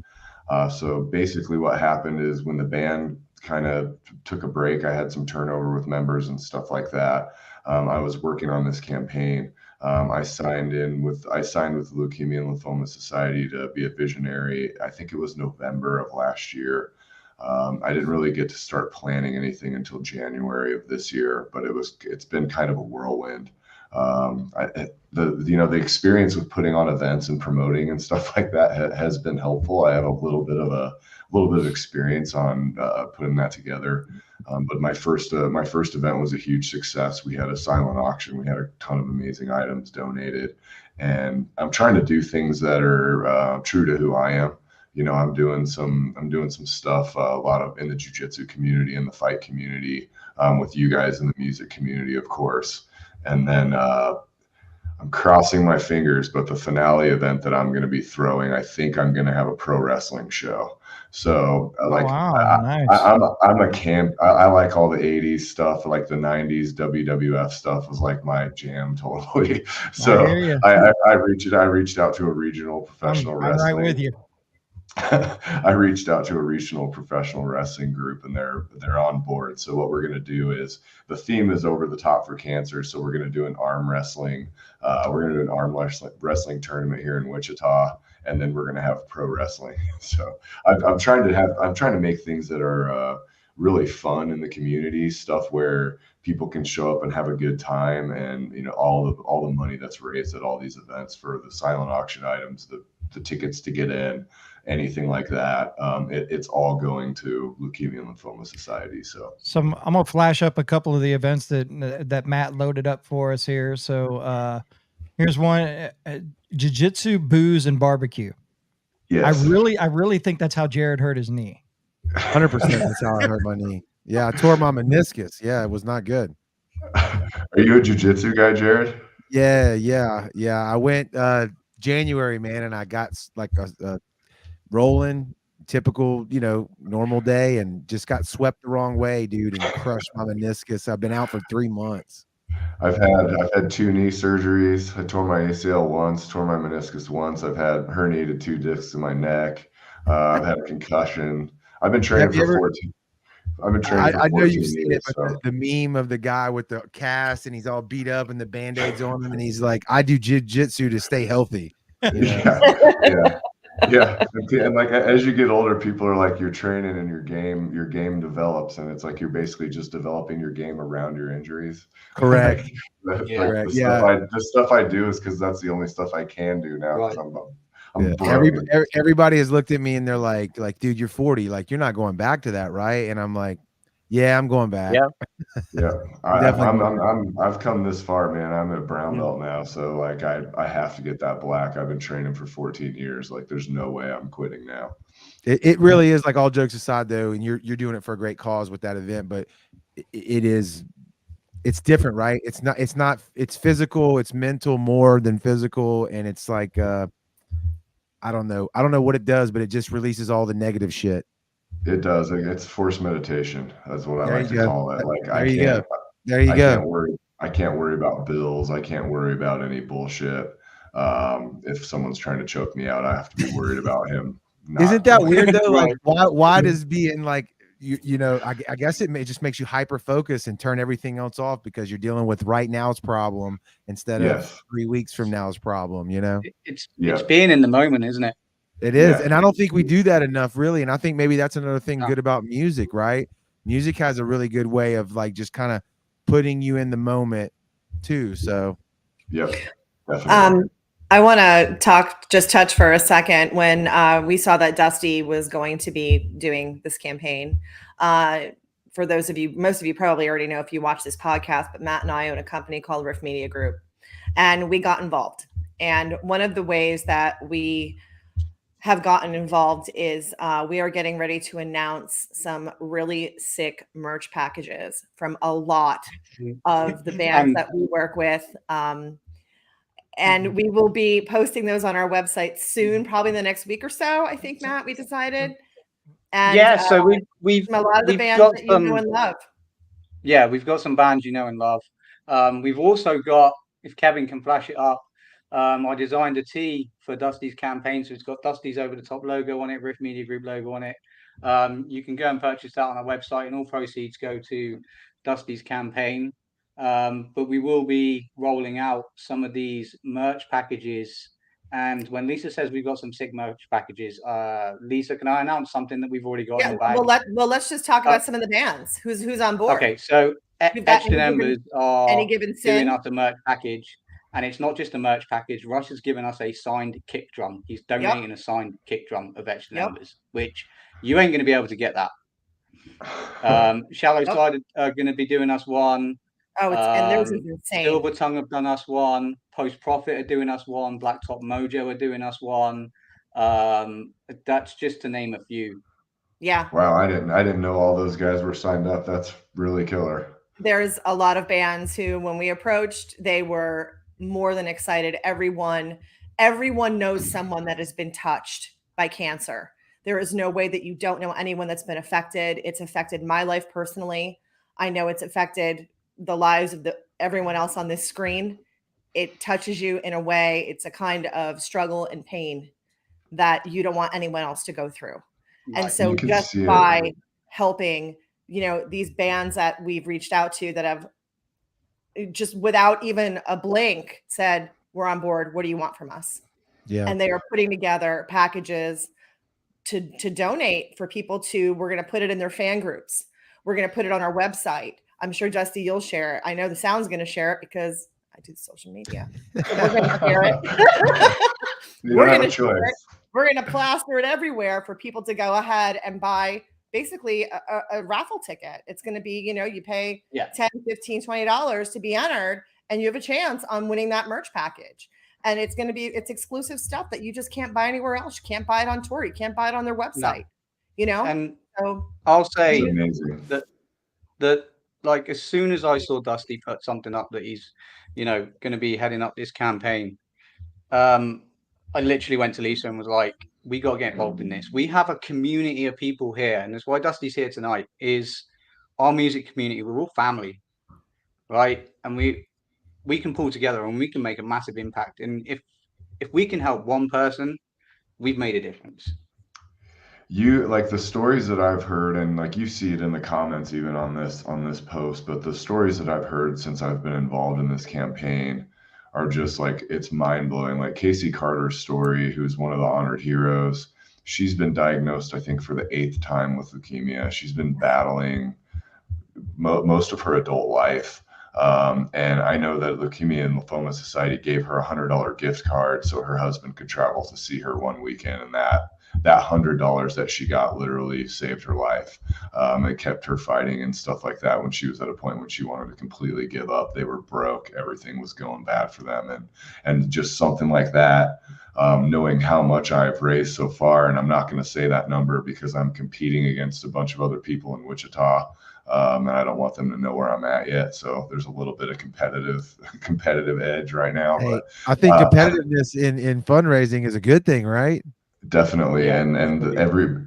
Speaker 11: So basically what happened is when the band kind of took a break, I had some turnover with members and stuff like that. I was working on this campaign. I signed with the Leukemia and Lymphoma Society to be a visionary. I think it was November of last year. I didn't really get to start planning anything until January of this year, but it's been kind of a whirlwind. The experience with putting on events and promoting and stuff like that has been helpful. I have a little bit of experience on putting that together. But my first event was a huge success. We had a silent auction. We had a ton of amazing items donated, and I'm trying to do things that are true to who I am. I'm doing some stuff a lot of in the jiu-jitsu community and the fight community with you guys in the music community, of course. And then I'm crossing my fingers, but the finale event that I'm going to be throwing, I think I'm going to have a pro wrestling show. So
Speaker 2: nice.
Speaker 11: I'm a camp. I like all the 80s stuff, like the 90s WWF stuff was like my jam totally. So I reached out to a regional professional wrestling.
Speaker 2: I'm right with you.
Speaker 11: I reached out to a regional professional wrestling group, and they're on board. So what we're going to do is the theme is Over the Top for Cancer. So we're going to do an arm wrestling. We're going to do an arm wrestling tournament here in Wichita, and then we're going to have pro wrestling. So I'm trying to make things that are really fun in the community, stuff where people can show up and have a good time, and all the money that's raised at all these events for the silent auction items, the tickets to get in, anything like that, it's all going to Leukemia and Lymphoma Society. So
Speaker 2: I'm gonna flash up a couple of the events that Matt loaded up for us here. So here's one: Jiu-Jitsu, booze, and barbecue.
Speaker 11: Yes,
Speaker 2: I really think that's how Jared hurt his knee.
Speaker 1: 100%. That's how I hurt my knee. Yeah, I tore my meniscus. Yeah, it was not good.
Speaker 11: Are you a jiu-jitsu guy, Jared?
Speaker 1: Yeah. I went January, man, and I got like a rolling, typical, normal day, and just got swept the wrong way, dude, and crushed my meniscus. I've been out for 3 months.
Speaker 11: I've had 2 knee surgeries. I tore my ACL once, tore my meniscus once. I've had herniated 2 discs in my neck. I've had a concussion. I've been training for 14. I've been training for 14
Speaker 1: I know you've seen
Speaker 11: years,
Speaker 1: it, but the meme of the guy with the cast and he's all beat up and the band-aids on him, and he's like, I do jiu-jitsu to stay healthy.
Speaker 11: Yeah. And like as you get older, people are like, you're training and your game develops, and it's like you're basically just developing your game around your injuries.
Speaker 1: Correct.
Speaker 11: The stuff I do is because that's the only stuff I can do now.
Speaker 1: Right. Everybody has looked at me and they're like, dude, you're 40, like you're not going back to that, right? And I'm like, yeah, I'm going back.
Speaker 11: Yeah. I've come this far, man. I'm a brown belt now, so like I have to get that black. I've been training for 14 years. Like there's no way I'm quitting now.
Speaker 1: It really is, like, all jokes aside though, and you're doing it for a great cause with that event, but it's different, right? It's physical, it's mental more than physical, and it's like I don't know what it does, but it just releases all the negative shit.
Speaker 11: It does. It's forced meditation. That's what I
Speaker 1: There
Speaker 11: like
Speaker 1: you
Speaker 11: to
Speaker 1: go.
Speaker 11: call it. Like
Speaker 1: There you go. There you
Speaker 11: I
Speaker 1: go.
Speaker 11: can't worry about bills. I can't worry about any bullshit. If someone's trying to choke me out, I have to be worried about him.
Speaker 1: Isn't that
Speaker 11: Not
Speaker 1: weird though? Like
Speaker 9: Right.
Speaker 1: why does being like I guess just makes you hyper focus and turn everything else off because you're dealing with right now's problem instead of
Speaker 11: Yes.
Speaker 1: 3 weeks from now's problem, you know?
Speaker 9: It's
Speaker 11: Yeah.
Speaker 9: being in the moment, isn't it?
Speaker 1: It is.
Speaker 11: Yeah.
Speaker 1: And I don't think we do that enough really. And I think maybe that's another thing
Speaker 9: No.
Speaker 1: good about music, right? Music has a really good way of like just kind of putting you in the moment too. So
Speaker 11: Yep. Definitely.
Speaker 3: I want to touch for a second when we saw that Dusty was going to be doing this campaign. For those of you, most of you probably already know if you watch this podcast, but Matt and I own a company called Riff Media Group, and we got involved. And one of the ways that we have gotten involved is we are getting ready to announce some really sick merch packages from a lot of the bands that we work with. And we will be posting those on our website soon, probably in the next week or so. I think, Matt, we decided. And
Speaker 9: Yeah, so we've
Speaker 3: from a lot of the
Speaker 9: we've
Speaker 3: bands
Speaker 9: got
Speaker 3: that you know and love.
Speaker 9: Yeah, we've got some bands you know and love. We've also got, if Kevin can flash it up, I designed a tee for Dusty's campaign. So it's got Dusty's over the top logo on it, Riff Media Group logo on it. You can go and purchase that on our website, and all proceeds go to Dusty's campaign. But we will be rolling out some of these merch packages. And when Lisa says we've got some sick merch packages, Lisa, can I announce something that we've already got in the bag?
Speaker 3: Let's just talk about some of the bands. Who's on board?
Speaker 9: Okay, so
Speaker 3: We've got
Speaker 9: Extra Embers are
Speaker 3: Any Given Sin.
Speaker 9: doing us a merch package, and it's not just a merch package. Rush has given us a signed kick drum. He's donating a signed kick drum of Extra Embers, which you ain't going to be able to get that. Shallow Side are going to be doing us one.
Speaker 3: Oh, and theirs is insane.
Speaker 9: Silver Tongue have done us one. Post Profit are doing us one. Blacktop Mojo are doing us one. That's just to name a few.
Speaker 3: Yeah.
Speaker 11: Wow, I didn't know all those guys were signed up. That's really killer.
Speaker 3: There's a lot of bands who, when we approached, they were more than excited. Everyone knows someone that has been touched by cancer. There is no way that you don't know anyone that's been affected. It's affected my life personally. I know it's affected the lives of everyone else on this screen. It touches you in a way. It's a kind of struggle and pain that you don't want anyone else to go through. Right. And so just by helping, these bands that we've reached out to that have just without even a blink said, we're on board. What do you want from us? Yeah. And they are putting together packages to donate for people we're going to put it in their fan groups. We're going to put it on our website. I'm sure, Dusty, you'll share it. I know the Sound's going to share it because I do social media. So we're going to share it. We're going to share it. We're going to plaster it everywhere for people to go ahead and buy basically a raffle ticket. It's going to be, you pay $10, $15, $20 to be entered, and you have a chance on winning that merch package. And it's going to be, it's exclusive stuff that you just can't buy anywhere else. You can't buy it on tour. You can't buy it on their website,
Speaker 9: And
Speaker 3: so
Speaker 9: I'll say that like, as soon as I saw Dusty put something up that he's, going to be heading up this campaign, I literally went to Lisa and was like, we got to get involved in this. We have a community of people here. And that's why Dusty's here tonight, is our music community. We're all family, right? And we can pull together and we can make a massive impact. And if we can help one person, we've made a difference.
Speaker 11: You like the stories that I've heard, and like you see it in the comments even on this post, but the stories that I've heard since I've been involved in this campaign are just like, it's mind-blowing. Like Casey Carter's story, who's one of the honored heroes, she's been diagnosed, I think, for the 8th time with leukemia. She's been battling most of her adult life. And I know that Leukemia and Lymphoma Society gave her $100 gift card so her husband could travel to see her one weekend, and that $100 that she got literally saved her life. It kept her fighting and stuff like that when she was at a point when she wanted to completely give up. They were broke. Everything was going bad for them. And just something like that, knowing how much I've raised so far, and I'm not going to say that number because I'm competing against a bunch of other people in Wichita. And I don't want them to know where I'm at yet. So there's a little bit of competitive edge right now.
Speaker 1: Hey,
Speaker 11: But
Speaker 1: I think competitiveness in fundraising is a good thing, right?
Speaker 11: definitely,
Speaker 5: Yeah,
Speaker 11: and
Speaker 5: definitely.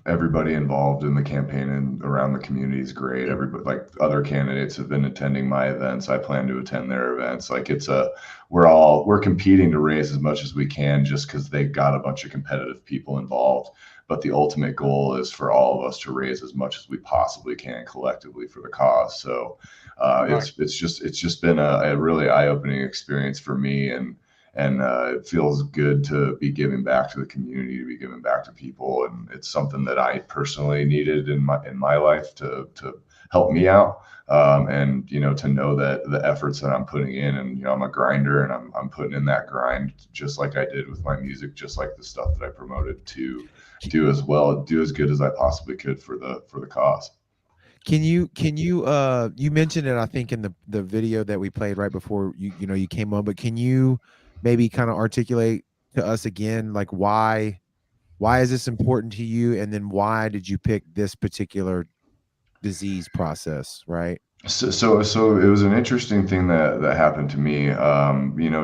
Speaker 11: everybody involved in the campaign and around the community is great. Everybody, like other candidates, have been attending my events. I plan to attend their events. Like we're competing to raise as much as we can, just because they've got a bunch of competitive people involved. But the ultimate goal is for all of us to raise as much as we possibly can collectively for the cause. So it's just been a really eye-opening experience for me, and it feels good to be giving back to the community, to be giving back to people, and it's something that I personally needed in my life to help me out, and to know that the efforts that I'm putting in, and I'm a grinder, and I'm putting in that grind just like I did with my music, just like the stuff that I promoted, to do as good as I possibly could for the cause.
Speaker 1: Can you you mentioned it, I think, in the video that we played right before you came on, but can you maybe kind of articulate to us again, like why is this important to you, and then why did you pick this particular disease process, right?
Speaker 11: So it was an interesting thing that happened to me.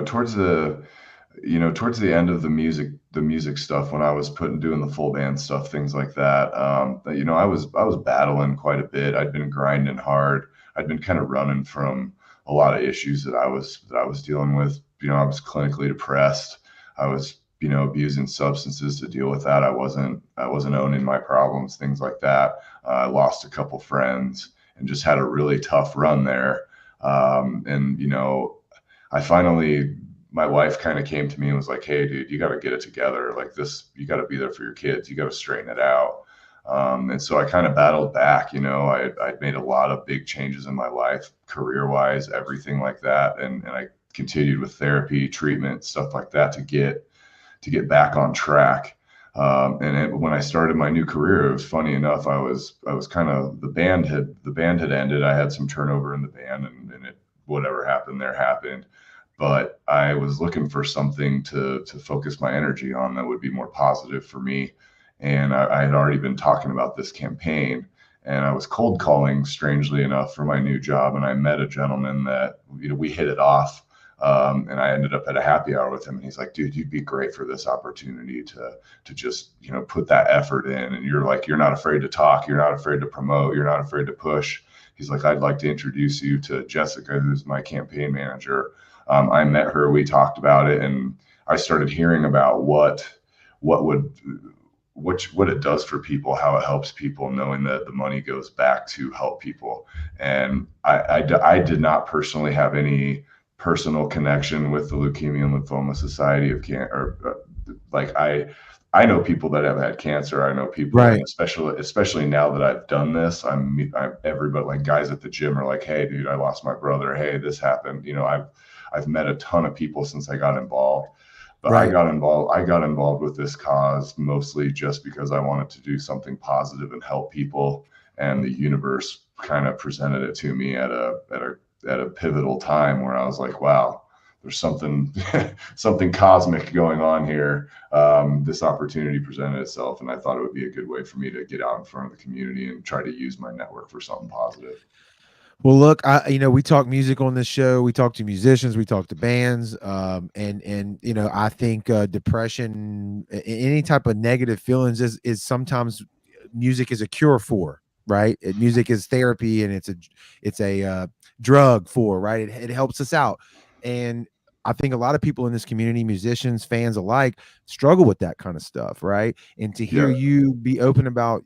Speaker 11: Towards the end of the music stuff, when I was doing the full band stuff, things like that. I was battling quite a bit. I'd been grinding hard. I'd been kind of running from a lot of issues that I was dealing with. I was clinically depressed. I was abusing substances to deal with that. I wasn't owning my problems, things like that. I lost a couple friends and just had a really tough run there. And I finally, my wife kind of came to me and was like, "Hey, dude, you got to get it together. Like this, you got to be there for your kids. You got to straighten it out." And so I kind of battled back. I'd made a lot of big changes in my life, career-wise, everything like that, and I continued with therapy, treatment, stuff like that to get back on track. When I started my new career, it was funny enough. I was kind of the band had ended. I had some turnover in the band, and whatever happened there happened. But I was looking for something to focus my energy on that would be more positive for me. And I had already been talking about this campaign, and I was cold calling, strangely enough, for my new job. And I met a gentleman that we hit it off. And I ended up at a happy hour with him, and he's like, "Dude, you'd be great for this opportunity to just put that effort in. And you're not afraid to talk, you're not afraid to promote, you're not afraid to push." He's like, "I'd like to introduce you to Jessica, who's my campaign manager." I met her, we talked about it, and I started hearing about what it does for people, how it helps people, knowing that the money goes back to help people. And I did not personally have any personal connection with the Leukemia and Lymphoma Society of Cancer. Like I know people that have had cancer. I know people,
Speaker 1: Right.
Speaker 11: and especially now that I've done this, I'm everybody, like guys at the gym are like, "Hey, dude, I lost my brother. Hey, this happened." I've met a ton of people since I got involved. But
Speaker 1: Right.
Speaker 11: I got involved with this cause mostly just because I wanted to do something positive and help people, and the universe kind of presented it to me at a pivotal time where I was like, "Wow, there's something something cosmic going on here." This opportunity presented itself, and I thought it would be a good way for me to get out in front of the community and try to use my network for something positive.
Speaker 1: Well, look, we talk music on this show. We talk to musicians. We talk to bands. And I think depression, any type of negative feelings, is sometimes music is a cure for. Right, music is therapy, and it's a drug for. Right, it helps us out, and I think a lot of people in this community, musicians, fans alike, struggle with that kind of stuff. Right, and to hear
Speaker 11: Yeah.
Speaker 1: you be open about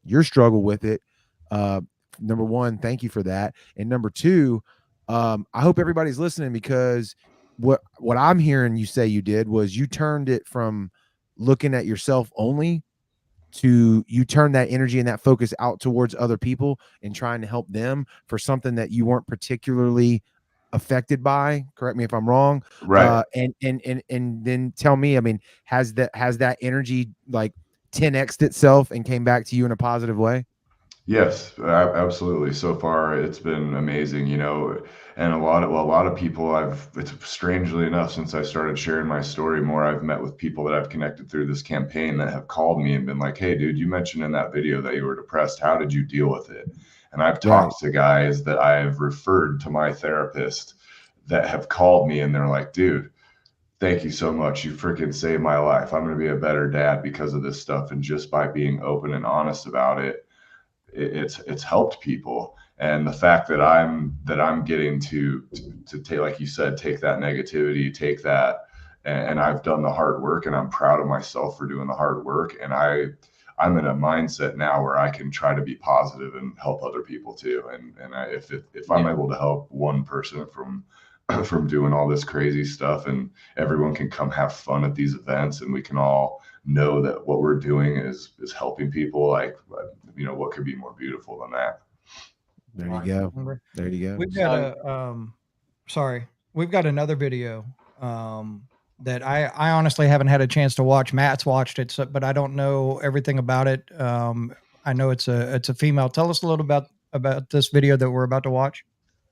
Speaker 1: your struggle with it, uh, number one, thank you for that, and number two, I hope everybody's listening, because what I'm hearing you say you did was you turned it from looking at yourself only to you turn that energy and that focus out towards other people and trying to help them for something that you weren't particularly affected by. Correct me if I'm wrong.
Speaker 11: Right.
Speaker 1: And then tell me, I mean, has that energy like 10x'd itself and came back to you in a positive way?
Speaker 11: Yes, absolutely. So far, it's been amazing, and a lot of people it's strangely enough, since I started sharing my story more, I've met with people that I've connected through this campaign that have called me and been like, "Hey, dude, you mentioned in that video that you were depressed. How did you deal with it?" And I've
Speaker 1: Right.
Speaker 11: talked to guys that I've referred to my therapist that have called me and they're like, "Dude, thank you so much. You freaking saved my life. I'm going to be a better dad because of this stuff." And just by being open and honest about it, it's helped people. And the fact that I'm getting to take, like you said, take that negativity, take that, and I've done the hard work, and I'm proud of myself for doing the hard work. And I'm in a mindset now where I can try to be positive and help other people too. And if I'm able to help one person from doing all this crazy stuff, and everyone can come have fun at these events, and we can all know that what we're doing is helping people, like, what could be more beautiful than that?
Speaker 1: There you go. There you go.
Speaker 2: We've got we've got another video that I honestly haven't had a chance to watch. Matt's watched it, but I don't know everything about it. I know it's a female. Tell us a little about this video that we're about to watch.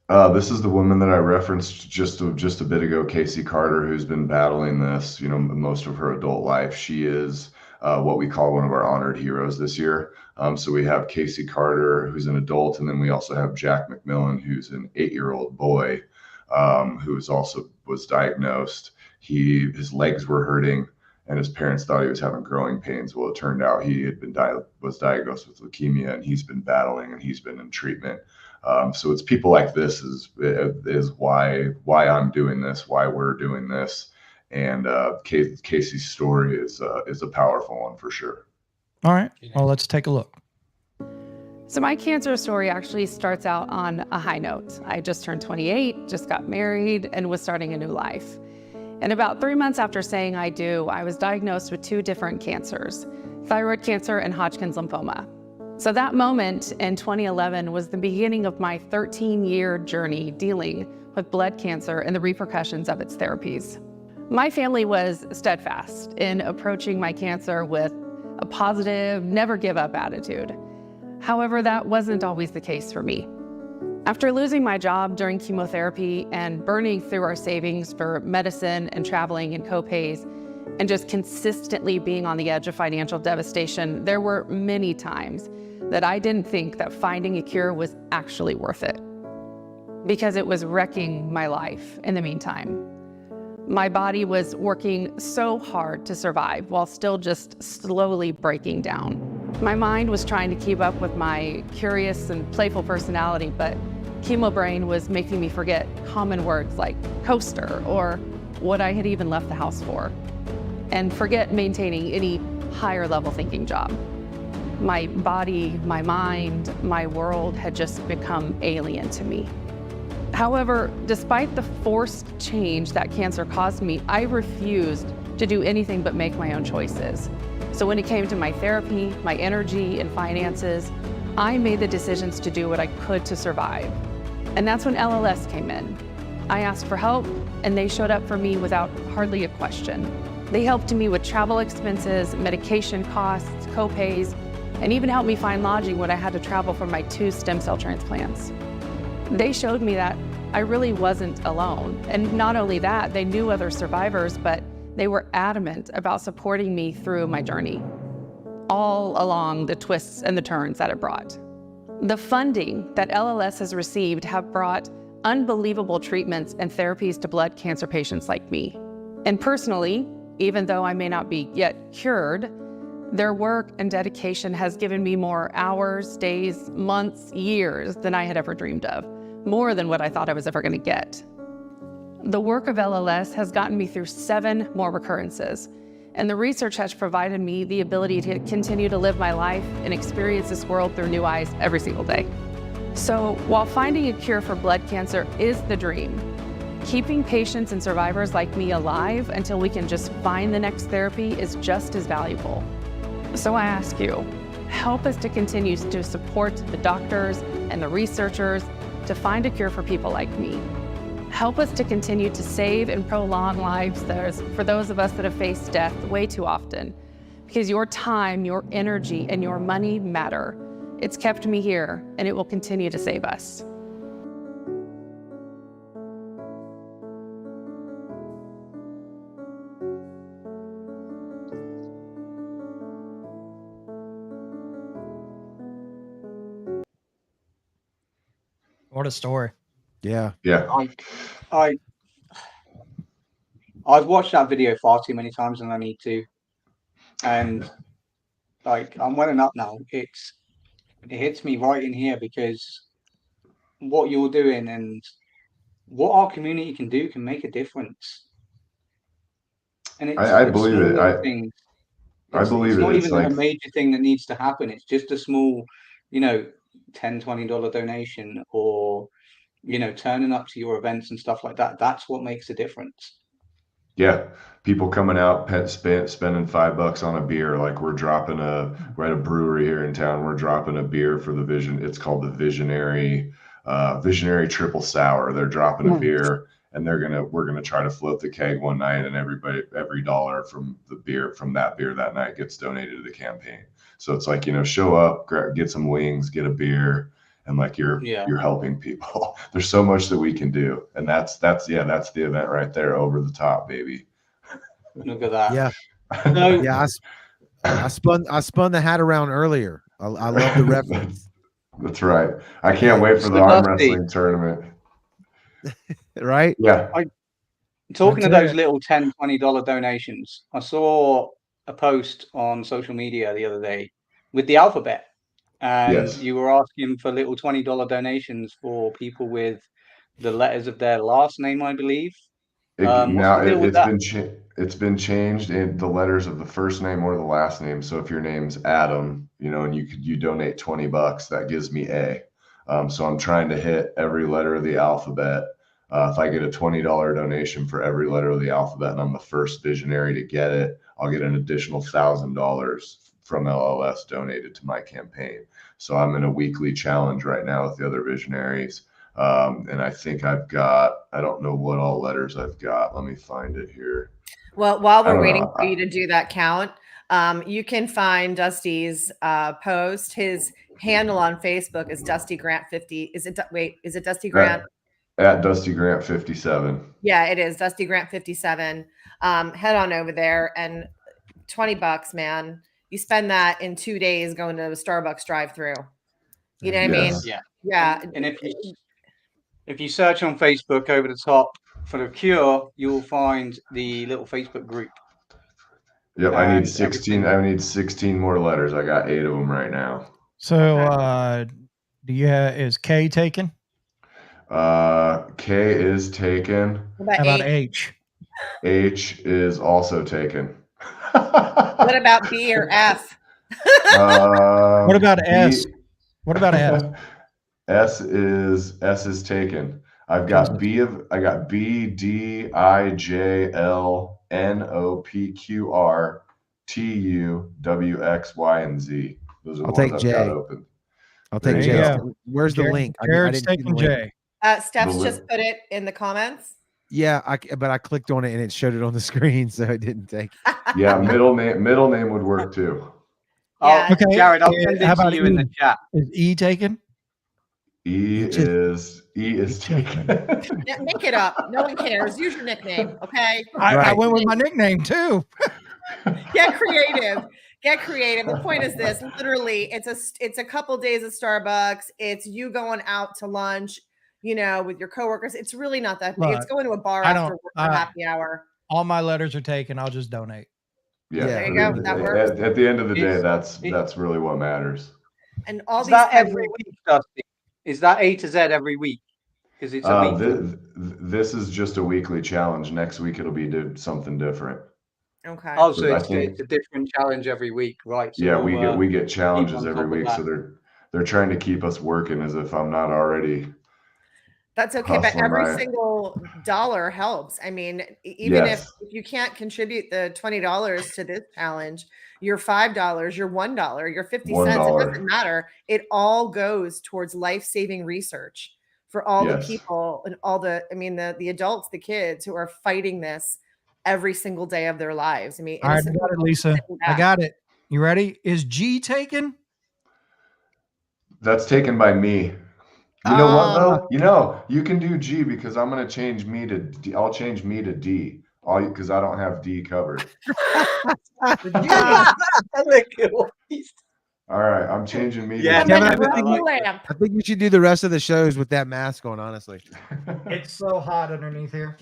Speaker 11: This is the woman that I referenced just a bit ago, Casey Carter, who's been battling this, most of her adult life. She is what we call one of our honored heroes this year. So we have Casey Carter, who's an adult, and then we also have Jack McMillan, who's an 8-year-old boy, who was diagnosed. His legs were hurting, and his parents thought he was having growing pains. Well, it turned out he had was diagnosed with leukemia, and he's been battling, and he's been in treatment. So it's people like this is why I'm doing this, why we're doing this. And Casey's story is a powerful one for sure.
Speaker 2: All right. Well, let's take a look.
Speaker 12: So my cancer story actually starts out on a high note. I just turned 28, just got married, and was starting a new life. And about 3 months after saying I do, I was diagnosed with 2 different cancers, thyroid cancer and Hodgkin's lymphoma. So that moment in 2011 was the beginning of my 13-year journey dealing with blood cancer and the repercussions of its therapies. My family was steadfast in approaching my cancer with a positive, never give up attitude. However, that wasn't always the case for me. After losing my job during chemotherapy and burning through our savings for medicine and traveling and co-pays, and just consistently being on the edge of financial devastation, there were many times that I didn't think that finding a cure was actually worth it, because it was wrecking my life in the meantime. My body was working so hard to survive while still just slowly breaking down. My mind was trying to keep up with my curious and playful personality, but chemo brain was making me forget common words like coaster or what I had even left the house for, and forget maintaining any higher level thinking job. My body, my mind, my world had just become alien to me. However, despite the forced change that cancer caused me, I refused to do anything but make my own choices. So when it came to my therapy, my energy, and finances, I made the decisions to do what I could to survive. And that's when LLS came in. I asked for help, and they showed up for me without hardly a question. They helped me with travel expenses, medication costs, co-pays, and even helped me find lodging when I had to travel for my 2 stem cell transplants. They showed me that I really wasn't alone. And not only that, they knew other survivors, but they were adamant about supporting me through my journey, all along the twists and the turns that it brought. The funding that LLS has received have brought unbelievable treatments and therapies to blood cancer patients like me. And personally, even though I may not be yet cured, their work and dedication has given me more hours, days, months, years than I had ever dreamed of, more than what I thought I was ever going to get. The work of LLS has gotten me through 7 more recurrences, and the research has provided me the ability to continue to live my life and experience this world through new eyes every single day. So while finding a cure for blood cancer is the dream, keeping patients and survivors like me alive until we can just find the next therapy is just as valuable. So I ask you, help us to continue to support the doctors and the researchers to find a cure for people like me. Help us to continue to save and prolong lives for those of us that have faced death way too often, because your time, your energy, and your money matter, It's kept me here, and it will continue to save us.
Speaker 2: What a story.
Speaker 1: Yeah.
Speaker 11: Yeah.
Speaker 9: I've watched that video far too many times than I need to, and like I'm welling up now. It hits me right in here because what you're doing and what our community can do can make a difference. And
Speaker 11: I
Speaker 9: it's
Speaker 11: believe
Speaker 9: small
Speaker 11: it.
Speaker 9: little things.
Speaker 11: I believe
Speaker 9: It's
Speaker 11: it.
Speaker 9: not
Speaker 11: It's
Speaker 9: even
Speaker 11: like
Speaker 9: a major thing that needs to happen. It's just a small, $10, $20 donation, or turning up to your events and stuff like that. That's what makes a difference.
Speaker 11: Yeah, people coming out, spending $5 on a beer. Like we're at a brewery here in town. We're dropping a beer for the Vision. It's called the Visionary Triple Sour. They're dropping a beer, and we're gonna try to float the keg one night, and every dollar from that beer that night gets donated to the campaign. So it's like, show up, get some wings, get a beer, and like you're helping people. There's so much that we can do, and that's the event right there, over the top, baby.
Speaker 9: Look at that.
Speaker 1: Yeah.
Speaker 9: No.
Speaker 1: Yeah. I spun the hat around earlier. I love the reference.
Speaker 11: That's right. I can't wait for the arm wrestling tournament.
Speaker 1: Right?
Speaker 11: Yeah.
Speaker 9: Talking of those little $10, $20 donations, I saw a post on social media the other day with the alphabet, and you were asking for little $20 donations for people with the letters of their last name, I believe.
Speaker 11: It's been changed in the letters of the first name or the last name. So if your name's Adam, and you donate $20, that gives me A. So I'm trying to hit every letter of the alphabet. If I get a $20 donation for every letter of the alphabet, and I'm the first visionary to get it, I'll get an additional $1,000 from LLS donated to my campaign. So I'm in a weekly challenge right now with the other visionaries. And I think I don't know what all letters I've got. Let me find it here.
Speaker 3: Well, while we're waiting for you to do that count, you can find Dusty's post. His handle on Facebook is Dusty Grant 50. Is it Dusty Grant?
Speaker 11: At Dusty Grant 57.
Speaker 3: Yeah, it is Dusty Grant 57. Head on over there, and $20, man. You spend that in 2 days going to a Starbucks drive-through. You know what I mean?
Speaker 9: Yeah.
Speaker 3: Yeah.
Speaker 9: And if you search on Facebook over the top for the cure, you'll find the little Facebook group.
Speaker 11: Yep, I need 16. I need 16 more letters. I got 8 of them right now.
Speaker 2: So, is K taken?
Speaker 11: K is taken.
Speaker 3: What
Speaker 2: How about H?
Speaker 11: H is also taken.
Speaker 3: What about B or F?
Speaker 2: What about S? What about S?
Speaker 11: S is taken. I got B, D, I, J, L, N, O, P, Q, R, T, U, W, X, Y, and Z. Those are the ones I've got open.
Speaker 1: I'll take J. Where's the link?
Speaker 2: Jared's taking J.
Speaker 3: Steph's just put it in the comments.
Speaker 1: Yeah, but I clicked on it and it showed it on the screen, so it didn't take it.
Speaker 11: Yeah, middle name would work too.
Speaker 3: Yeah.
Speaker 2: Okay.
Speaker 9: Jared, I'll send it to you in the chat.
Speaker 2: Is E taken?
Speaker 11: E is taken.
Speaker 3: Make it up. No one cares. Use your nickname, okay?
Speaker 2: I went with my nickname too.
Speaker 3: Get creative. Get creative. The point is this: literally, it's a couple days at Starbucks. It's you going out to lunch, with your coworkers. It's really not that big. It's going to a bar after work for happy hour.
Speaker 2: All my letters are taken. I'll just donate.
Speaker 11: Yeah,
Speaker 3: there you go. That works.
Speaker 11: At the end of the day, that's really what matters.
Speaker 3: And all these
Speaker 9: every week, Dusty. Is that A to Z every week? Because it's a week.
Speaker 11: This is just a weekly challenge. Next week it'll be something different.
Speaker 3: Okay.
Speaker 9: Oh, so it's a different challenge every week, right? So
Speaker 11: yeah, we get challenges every week, so they're trying to keep us working as if I'm not already.
Speaker 3: That's okay, but every single dollar helps. I mean, even if you can't contribute the $20 to this challenge, your $5, your $1, your 50 cents, it doesn't matter. It all goes towards life-saving research for all the people and all the adults, the kids who are fighting this every single day of their lives. I mean,
Speaker 2: all right, I got it, Lisa. I got it. You ready? Is G taken?
Speaker 11: That's taken by me. You know what though? You know, you can do G because I'm gonna change me to D. I'll change me to D. All because I don't have D covered. All right, I'm changing me
Speaker 9: Yeah,
Speaker 11: to
Speaker 1: Kevin,
Speaker 11: D.
Speaker 1: I
Speaker 3: Run
Speaker 1: think,
Speaker 3: the
Speaker 1: you,
Speaker 3: lamp.
Speaker 1: I think you should do the rest of the shows with that mask on, honestly.
Speaker 2: It's so hot underneath here.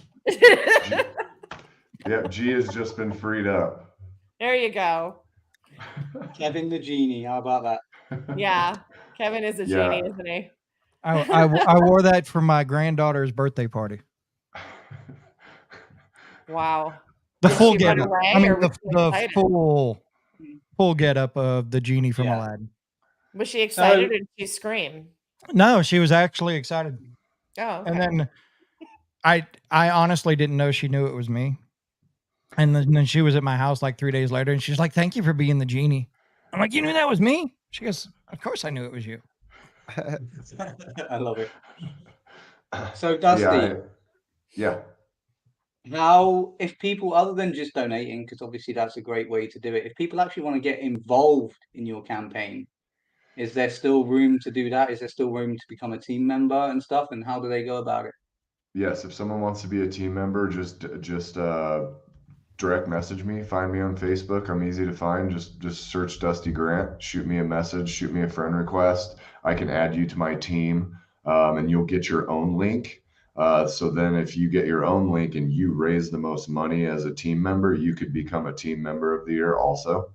Speaker 11: Yep, G has just been freed up.
Speaker 3: There you go.
Speaker 9: Kevin the Genie. How about that?
Speaker 3: Yeah. Kevin is a
Speaker 11: Yeah.
Speaker 3: genie, isn't he?
Speaker 2: I wore that for my granddaughter's birthday party.
Speaker 3: Wow.
Speaker 2: The
Speaker 3: Did
Speaker 2: full
Speaker 3: she run
Speaker 2: get up.
Speaker 3: away,
Speaker 2: I mean,
Speaker 3: or was she
Speaker 2: the
Speaker 3: excited?
Speaker 2: full get up of the genie from
Speaker 9: Yeah.
Speaker 2: Aladdin.
Speaker 3: Was she excited or did she scream?
Speaker 2: No, she was actually excited.
Speaker 3: Oh, okay.
Speaker 2: And then I honestly didn't know she knew it was me. And then she was at my house like 3 days later, and she's like, "Thank you for being the genie." I'm like, "You knew that was me?" She goes, "Of course I knew it was you."
Speaker 9: I love it. So Dusty,
Speaker 11: yeah.
Speaker 9: how, if people, other than just donating, because obviously that's a great way to do it, if people actually want to get involved in your campaign, is there still room to do that? Is there still room to become a team member and stuff? And how do they go about it?
Speaker 11: Yes, if someone wants to be a team member, just direct message me, find me on Facebook. I'm easy to find. Just search Dusty Grant, shoot me a message, shoot me a friend request. I can add you to my team, and you'll get your own link. So then if you get your own link and you raise the most money as a team member, you could become a team member of the year also.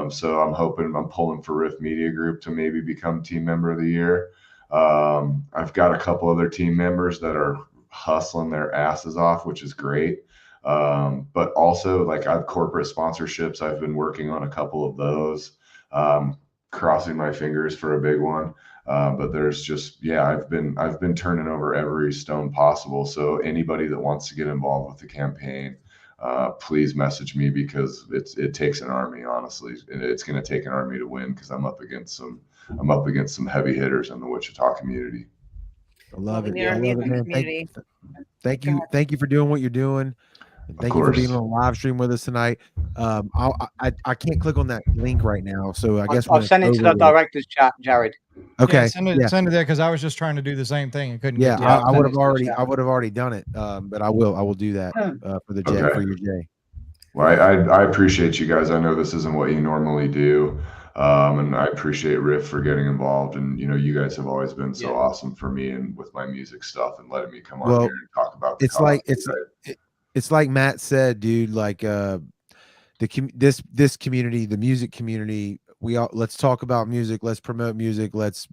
Speaker 11: So I'm pulling for Rift Media Group to maybe become team member of the year. I've got a couple other team members that are hustling their asses off, which is great. But also like I have corporate sponsorships. I've been working on a couple of those, crossing my fingers for a big one. But there's just, I've been turning over every stone possible. So anybody that wants to get involved with the campaign, please message me, because it takes an army, honestly. It's going to take an army to win, because I'm up against some heavy hitters in the Wichita community.
Speaker 1: I love it.
Speaker 3: Yeah,
Speaker 1: I love it, man. Thank you for doing what you're doing. And thank you for being on the live stream with us tonight. I can't click on that link right now, so I guess
Speaker 9: I've sent it to the director's chat, Jared.
Speaker 1: Okay,
Speaker 2: send it there, because I was just trying to do the same thing and couldn't.
Speaker 1: Yeah,
Speaker 2: get to it.
Speaker 1: I would have already done it, but I will do that for the J, for your J.
Speaker 11: Well, I appreciate you guys. I know this isn't what you normally do. And I appreciate Riff for getting involved. And, you guys have always been so awesome for me and with my music stuff, and letting me come on here and talk about the
Speaker 1: it's like Matt said, dude, like this community, the music community, let's talk about music, let's promote music, let's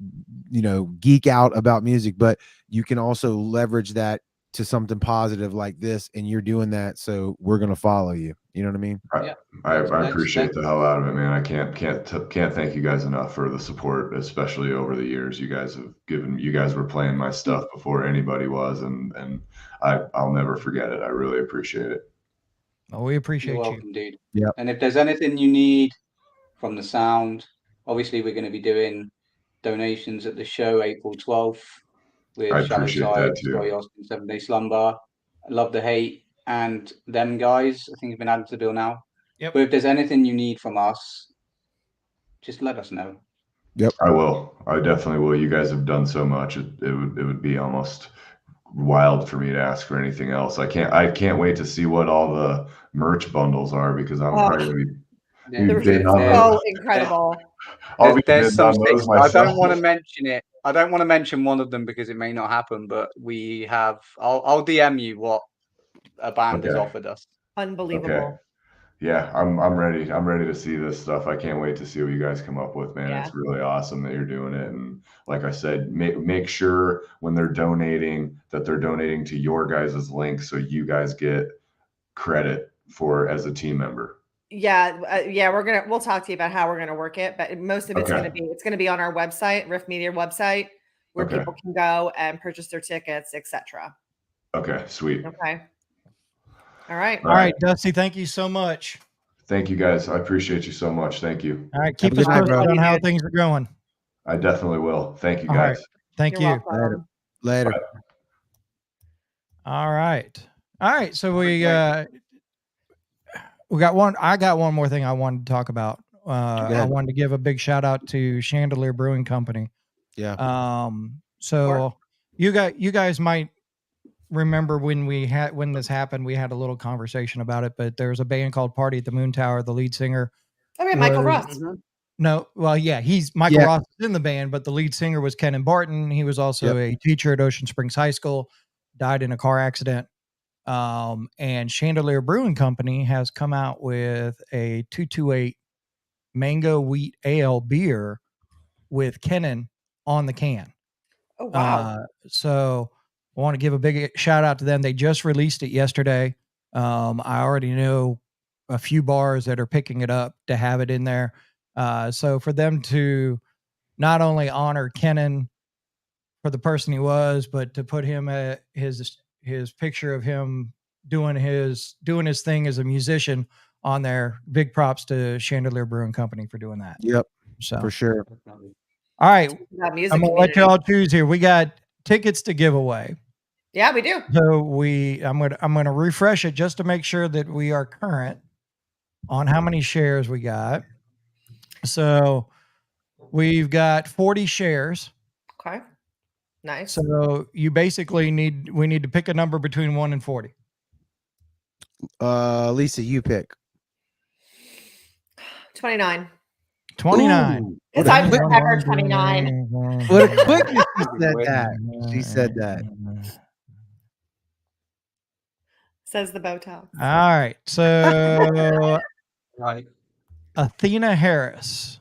Speaker 1: geek out about music, but you can also leverage that to something positive like this, and you're doing that, so we're gonna follow you. You know what I mean?
Speaker 11: I appreciate the hell out of it, man. I can't thank you guys enough for the support, especially over the years. You guys were playing my stuff before anybody was, and I'll never forget it. I really appreciate it.
Speaker 2: Oh, we appreciate
Speaker 9: You're welcome, dude.
Speaker 1: Yeah.
Speaker 9: And if there's anything you need from the sound, obviously we're going to be doing donations at the show April 12th with
Speaker 11: I
Speaker 9: Shallow
Speaker 11: appreciate
Speaker 9: Side,
Speaker 11: that too.
Speaker 9: Scotty Austin, 7 Day Slumber, Love the Hate, and them guys. I think have been added to the bill now.
Speaker 2: Yep.
Speaker 9: But if there's anything you need from us, just let us know.
Speaker 1: Yep.
Speaker 11: I will. I definitely will. You guys have done so much. It would be almost wild for me to ask for anything else. I can't wait to see what all the merch bundles are, because I'm probably going to be bidding on those.
Speaker 3: Incredible.
Speaker 9: There's some
Speaker 11: on those
Speaker 9: things. I don't
Speaker 11: myself.
Speaker 9: want to mention it. I don't want to mention one of them because it may not happen, but we have, I'll DM you what a band has offered us.
Speaker 3: Unbelievable.
Speaker 11: Okay. Yeah, I'm ready. I'm ready to see this stuff. I can't wait to see what you guys come up with, man.
Speaker 3: Yeah.
Speaker 11: It's really awesome that you're doing it. And like I said, make sure when they're donating that they're donating to your guys' link, so you guys get credit for as a team member.
Speaker 3: Yeah, we'll talk to you about how we're gonna work it, but most of it's gonna be on our website, Rift Media website, where people can go and purchase their tickets, etc.
Speaker 11: Okay, sweet.
Speaker 3: Okay. All right.
Speaker 2: All right, Dusty, thank you so much.
Speaker 11: Thank you, guys. I appreciate you so much. Thank you.
Speaker 2: All right, keep us posted on how things are going.
Speaker 11: I definitely will. Thank you,
Speaker 2: All
Speaker 11: guys.
Speaker 2: right. Thank you.
Speaker 1: Later.
Speaker 11: Bye.
Speaker 2: All right. So we got one. I got one more thing I wanted to talk about. I wanted to give a big shout out to Chandelier Brewing Company.
Speaker 1: Yeah.
Speaker 2: So you guys might remember when this happened, we had a little conversation about it, but there was a band called Party at the Moon Tower. The lead singer.
Speaker 3: Oh, yeah, Michael Ross.
Speaker 2: No, well, yeah, Michael Ross is in the band, but the lead singer was Kenan Barton. He was also a teacher at Ocean Springs High School, died in a car accident. And Chandelier Brewing Company has come out with a 228 mango wheat ale beer with Kenan on the can.
Speaker 3: Oh, wow.
Speaker 2: So I want to give a big shout out to them. They just released it yesterday. I already know a few bars that are picking it up to have it in there. So for them to not only honor Kenan for the person he was, but to put him at his picture of him doing his thing as a musician on there, big props to Chandelier Brewing Company for doing that.
Speaker 1: Yep.
Speaker 2: So
Speaker 1: For sure.
Speaker 2: all right,
Speaker 3: Music
Speaker 2: I'm gonna let
Speaker 3: community.
Speaker 2: y'all choose here. We got tickets to give away.
Speaker 3: Yeah, we do.
Speaker 2: So I'm gonna refresh it just to make sure that we are current on how many shares we got. So we've got 40 shares.
Speaker 3: Okay. Nice.
Speaker 2: So you basically we need to pick a number between 1 and 40.
Speaker 1: Lisa, you pick.
Speaker 3: 29.
Speaker 2: 29.
Speaker 3: Because I'm forever 29.
Speaker 1: What a quickness she said that. She said that.
Speaker 3: Says the Botox.
Speaker 2: All right. So
Speaker 8: Right.
Speaker 2: Athena Harris.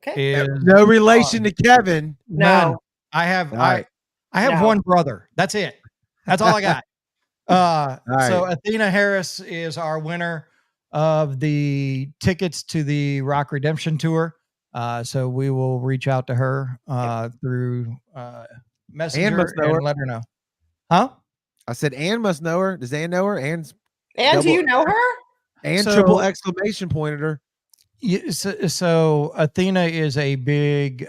Speaker 3: Okay.
Speaker 2: Is
Speaker 1: No relation to Kevin.
Speaker 2: none.
Speaker 3: No.
Speaker 2: I have
Speaker 1: right.
Speaker 2: I have
Speaker 3: No.
Speaker 2: one brother. That's it. That's all I got. So
Speaker 1: right.
Speaker 2: Athena Harris is our winner of the tickets to the Rock Redemption Tour. So we will reach out to her through Messenger
Speaker 1: must know her.
Speaker 2: and let her know. Huh?
Speaker 1: I said Ann must know her. Does Ann know her? Ann's
Speaker 3: And do you know her?
Speaker 1: and
Speaker 2: So-
Speaker 1: triple exclamation point at her.
Speaker 2: Yeah, so Athena is a big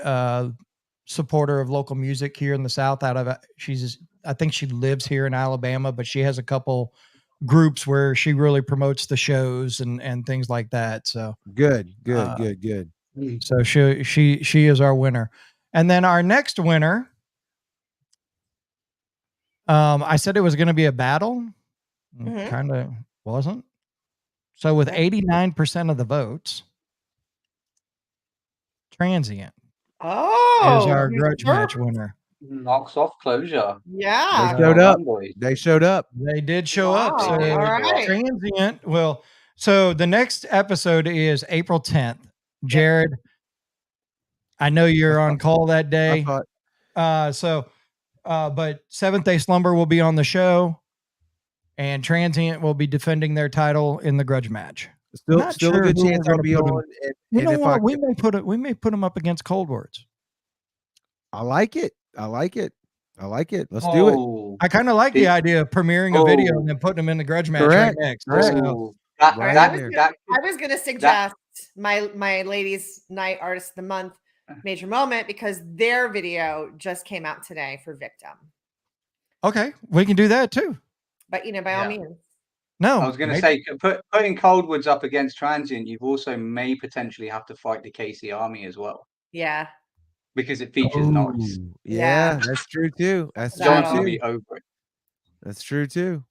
Speaker 2: supporter of local music here in the South. I think she lives here in Alabama, but she has a couple groups where she really promotes the shows and things like that. So
Speaker 1: Good.
Speaker 2: so she is our winner. And then our next winner, I said it was going to be a battle.
Speaker 3: Mhm.
Speaker 2: Kind of wasn't. So with 89% of the votes, Transient
Speaker 3: Oh.
Speaker 2: is our
Speaker 3: you
Speaker 2: grudge
Speaker 3: sure?
Speaker 2: match winner.
Speaker 8: Knocks off Clozure.
Speaker 3: Yeah.
Speaker 1: They showed up.
Speaker 8: Boys.
Speaker 1: They showed up.
Speaker 2: They did show up.
Speaker 3: Wow,
Speaker 2: So
Speaker 3: all right.
Speaker 2: Transient. Well, so the next episode is April 10th. Jared, I know you're on call that
Speaker 1: I
Speaker 2: day.
Speaker 1: thought
Speaker 2: But Seventh Day Slumber will be on the show, and Transient will be defending their title in the grudge match.
Speaker 1: still
Speaker 2: Not
Speaker 1: a
Speaker 2: sure
Speaker 1: good
Speaker 2: who we're
Speaker 1: chance I'll
Speaker 2: gonna
Speaker 1: be
Speaker 2: put him.
Speaker 1: on.
Speaker 2: You
Speaker 1: And
Speaker 2: know
Speaker 1: if
Speaker 2: what? We may put them up against Cold Words.
Speaker 1: I like it. Let's do it.
Speaker 8: Oh,
Speaker 2: I kind of like the idea of premiering a video and then putting them in the grudge match
Speaker 1: Correct.
Speaker 2: right next.
Speaker 1: Correct.
Speaker 2: So,
Speaker 8: That,
Speaker 1: Right
Speaker 8: that,
Speaker 1: in there.
Speaker 8: that,
Speaker 3: I was gonna suggest my ladies' night artist of the month, Major Moment, because their video just came out today for Victim.
Speaker 2: okay, we can do that too.
Speaker 3: But by all
Speaker 8: Yeah.
Speaker 3: means.
Speaker 2: No,
Speaker 8: I was going to
Speaker 2: maybe-
Speaker 8: say, putting Coldwoods up against Transient, you've also may potentially have to fight the KC Army as well
Speaker 3: Yeah.
Speaker 8: because it features Norris.
Speaker 1: Oh, yeah,
Speaker 3: Yeah.
Speaker 1: that's true too. That's true
Speaker 8: John's going to
Speaker 1: too.
Speaker 8: be over it,
Speaker 1: That's true too.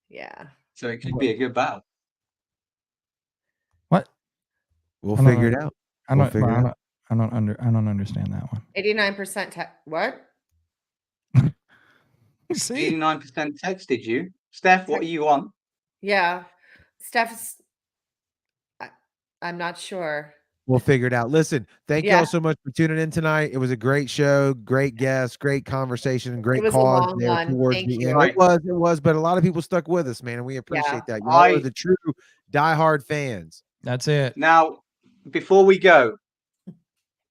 Speaker 3: Yeah.
Speaker 8: so it could be a good battle.
Speaker 2: what?
Speaker 1: We'll
Speaker 2: I don't
Speaker 1: figure
Speaker 2: know.
Speaker 1: it out.
Speaker 2: I
Speaker 1: We'll
Speaker 2: don't.
Speaker 1: figure it out.
Speaker 2: I don't understand that one.
Speaker 3: 89% what?
Speaker 2: See,
Speaker 8: 89% texted you. Steph, what are you on?
Speaker 3: Yeah. Steph's I'm not sure.
Speaker 1: We'll figure it out. Listen, thank
Speaker 3: Yeah.
Speaker 1: y'all so much for tuning in tonight. It was a great show, great guests, great conversation, great
Speaker 3: was a
Speaker 1: cause
Speaker 3: long
Speaker 1: there
Speaker 3: one.
Speaker 1: towards
Speaker 3: Thank
Speaker 1: the
Speaker 3: you.
Speaker 1: end.
Speaker 8: Right.
Speaker 1: It was, but a lot of people stuck with us, man, and we appreciate that. Y'all are
Speaker 8: I-
Speaker 1: the true diehard fans.
Speaker 2: that's it.
Speaker 8: Now, before we go,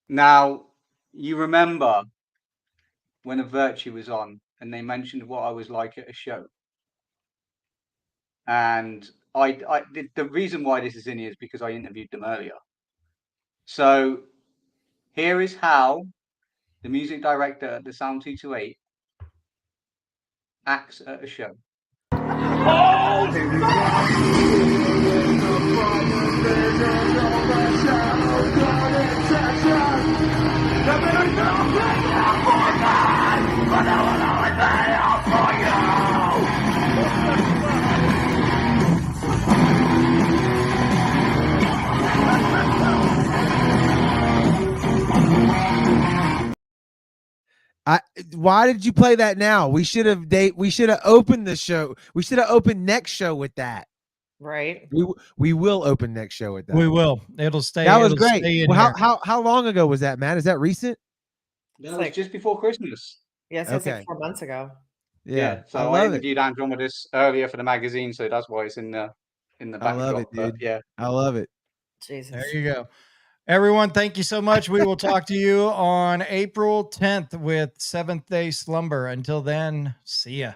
Speaker 8: you remember when A Virtue was on and they mentioned what I was like at a show. And the reason why this is in here is because I interviewed them earlier. So here is how the music director at the Sound 228 acts at a show.
Speaker 7: Oh,
Speaker 1: Why did you play that now? We should have opened the show. We should have opened next show with that.
Speaker 3: Right.
Speaker 1: We will open next show with that.
Speaker 2: We will. It'll stay.
Speaker 1: That was
Speaker 2: it'll
Speaker 1: great.
Speaker 2: stay in
Speaker 1: Well,
Speaker 2: here.
Speaker 1: how long ago was that, Matt? Is that recent?
Speaker 9: That was just before Christmas.
Speaker 3: Yes, it was
Speaker 1: Okay.
Speaker 3: like 4 months ago.
Speaker 1: Yeah.
Speaker 9: So
Speaker 1: I
Speaker 9: I
Speaker 1: love it.
Speaker 9: interviewed Andromedas earlier for the magazine, so that's why it's in the
Speaker 1: I love it,
Speaker 9: backdrop. But
Speaker 1: dude.
Speaker 9: yeah,
Speaker 1: I love it.
Speaker 3: Jesus.
Speaker 2: There you go. Everyone, thank you so much. We will talk to you on April 10th with Seventh Day Slumber. Until then, see ya.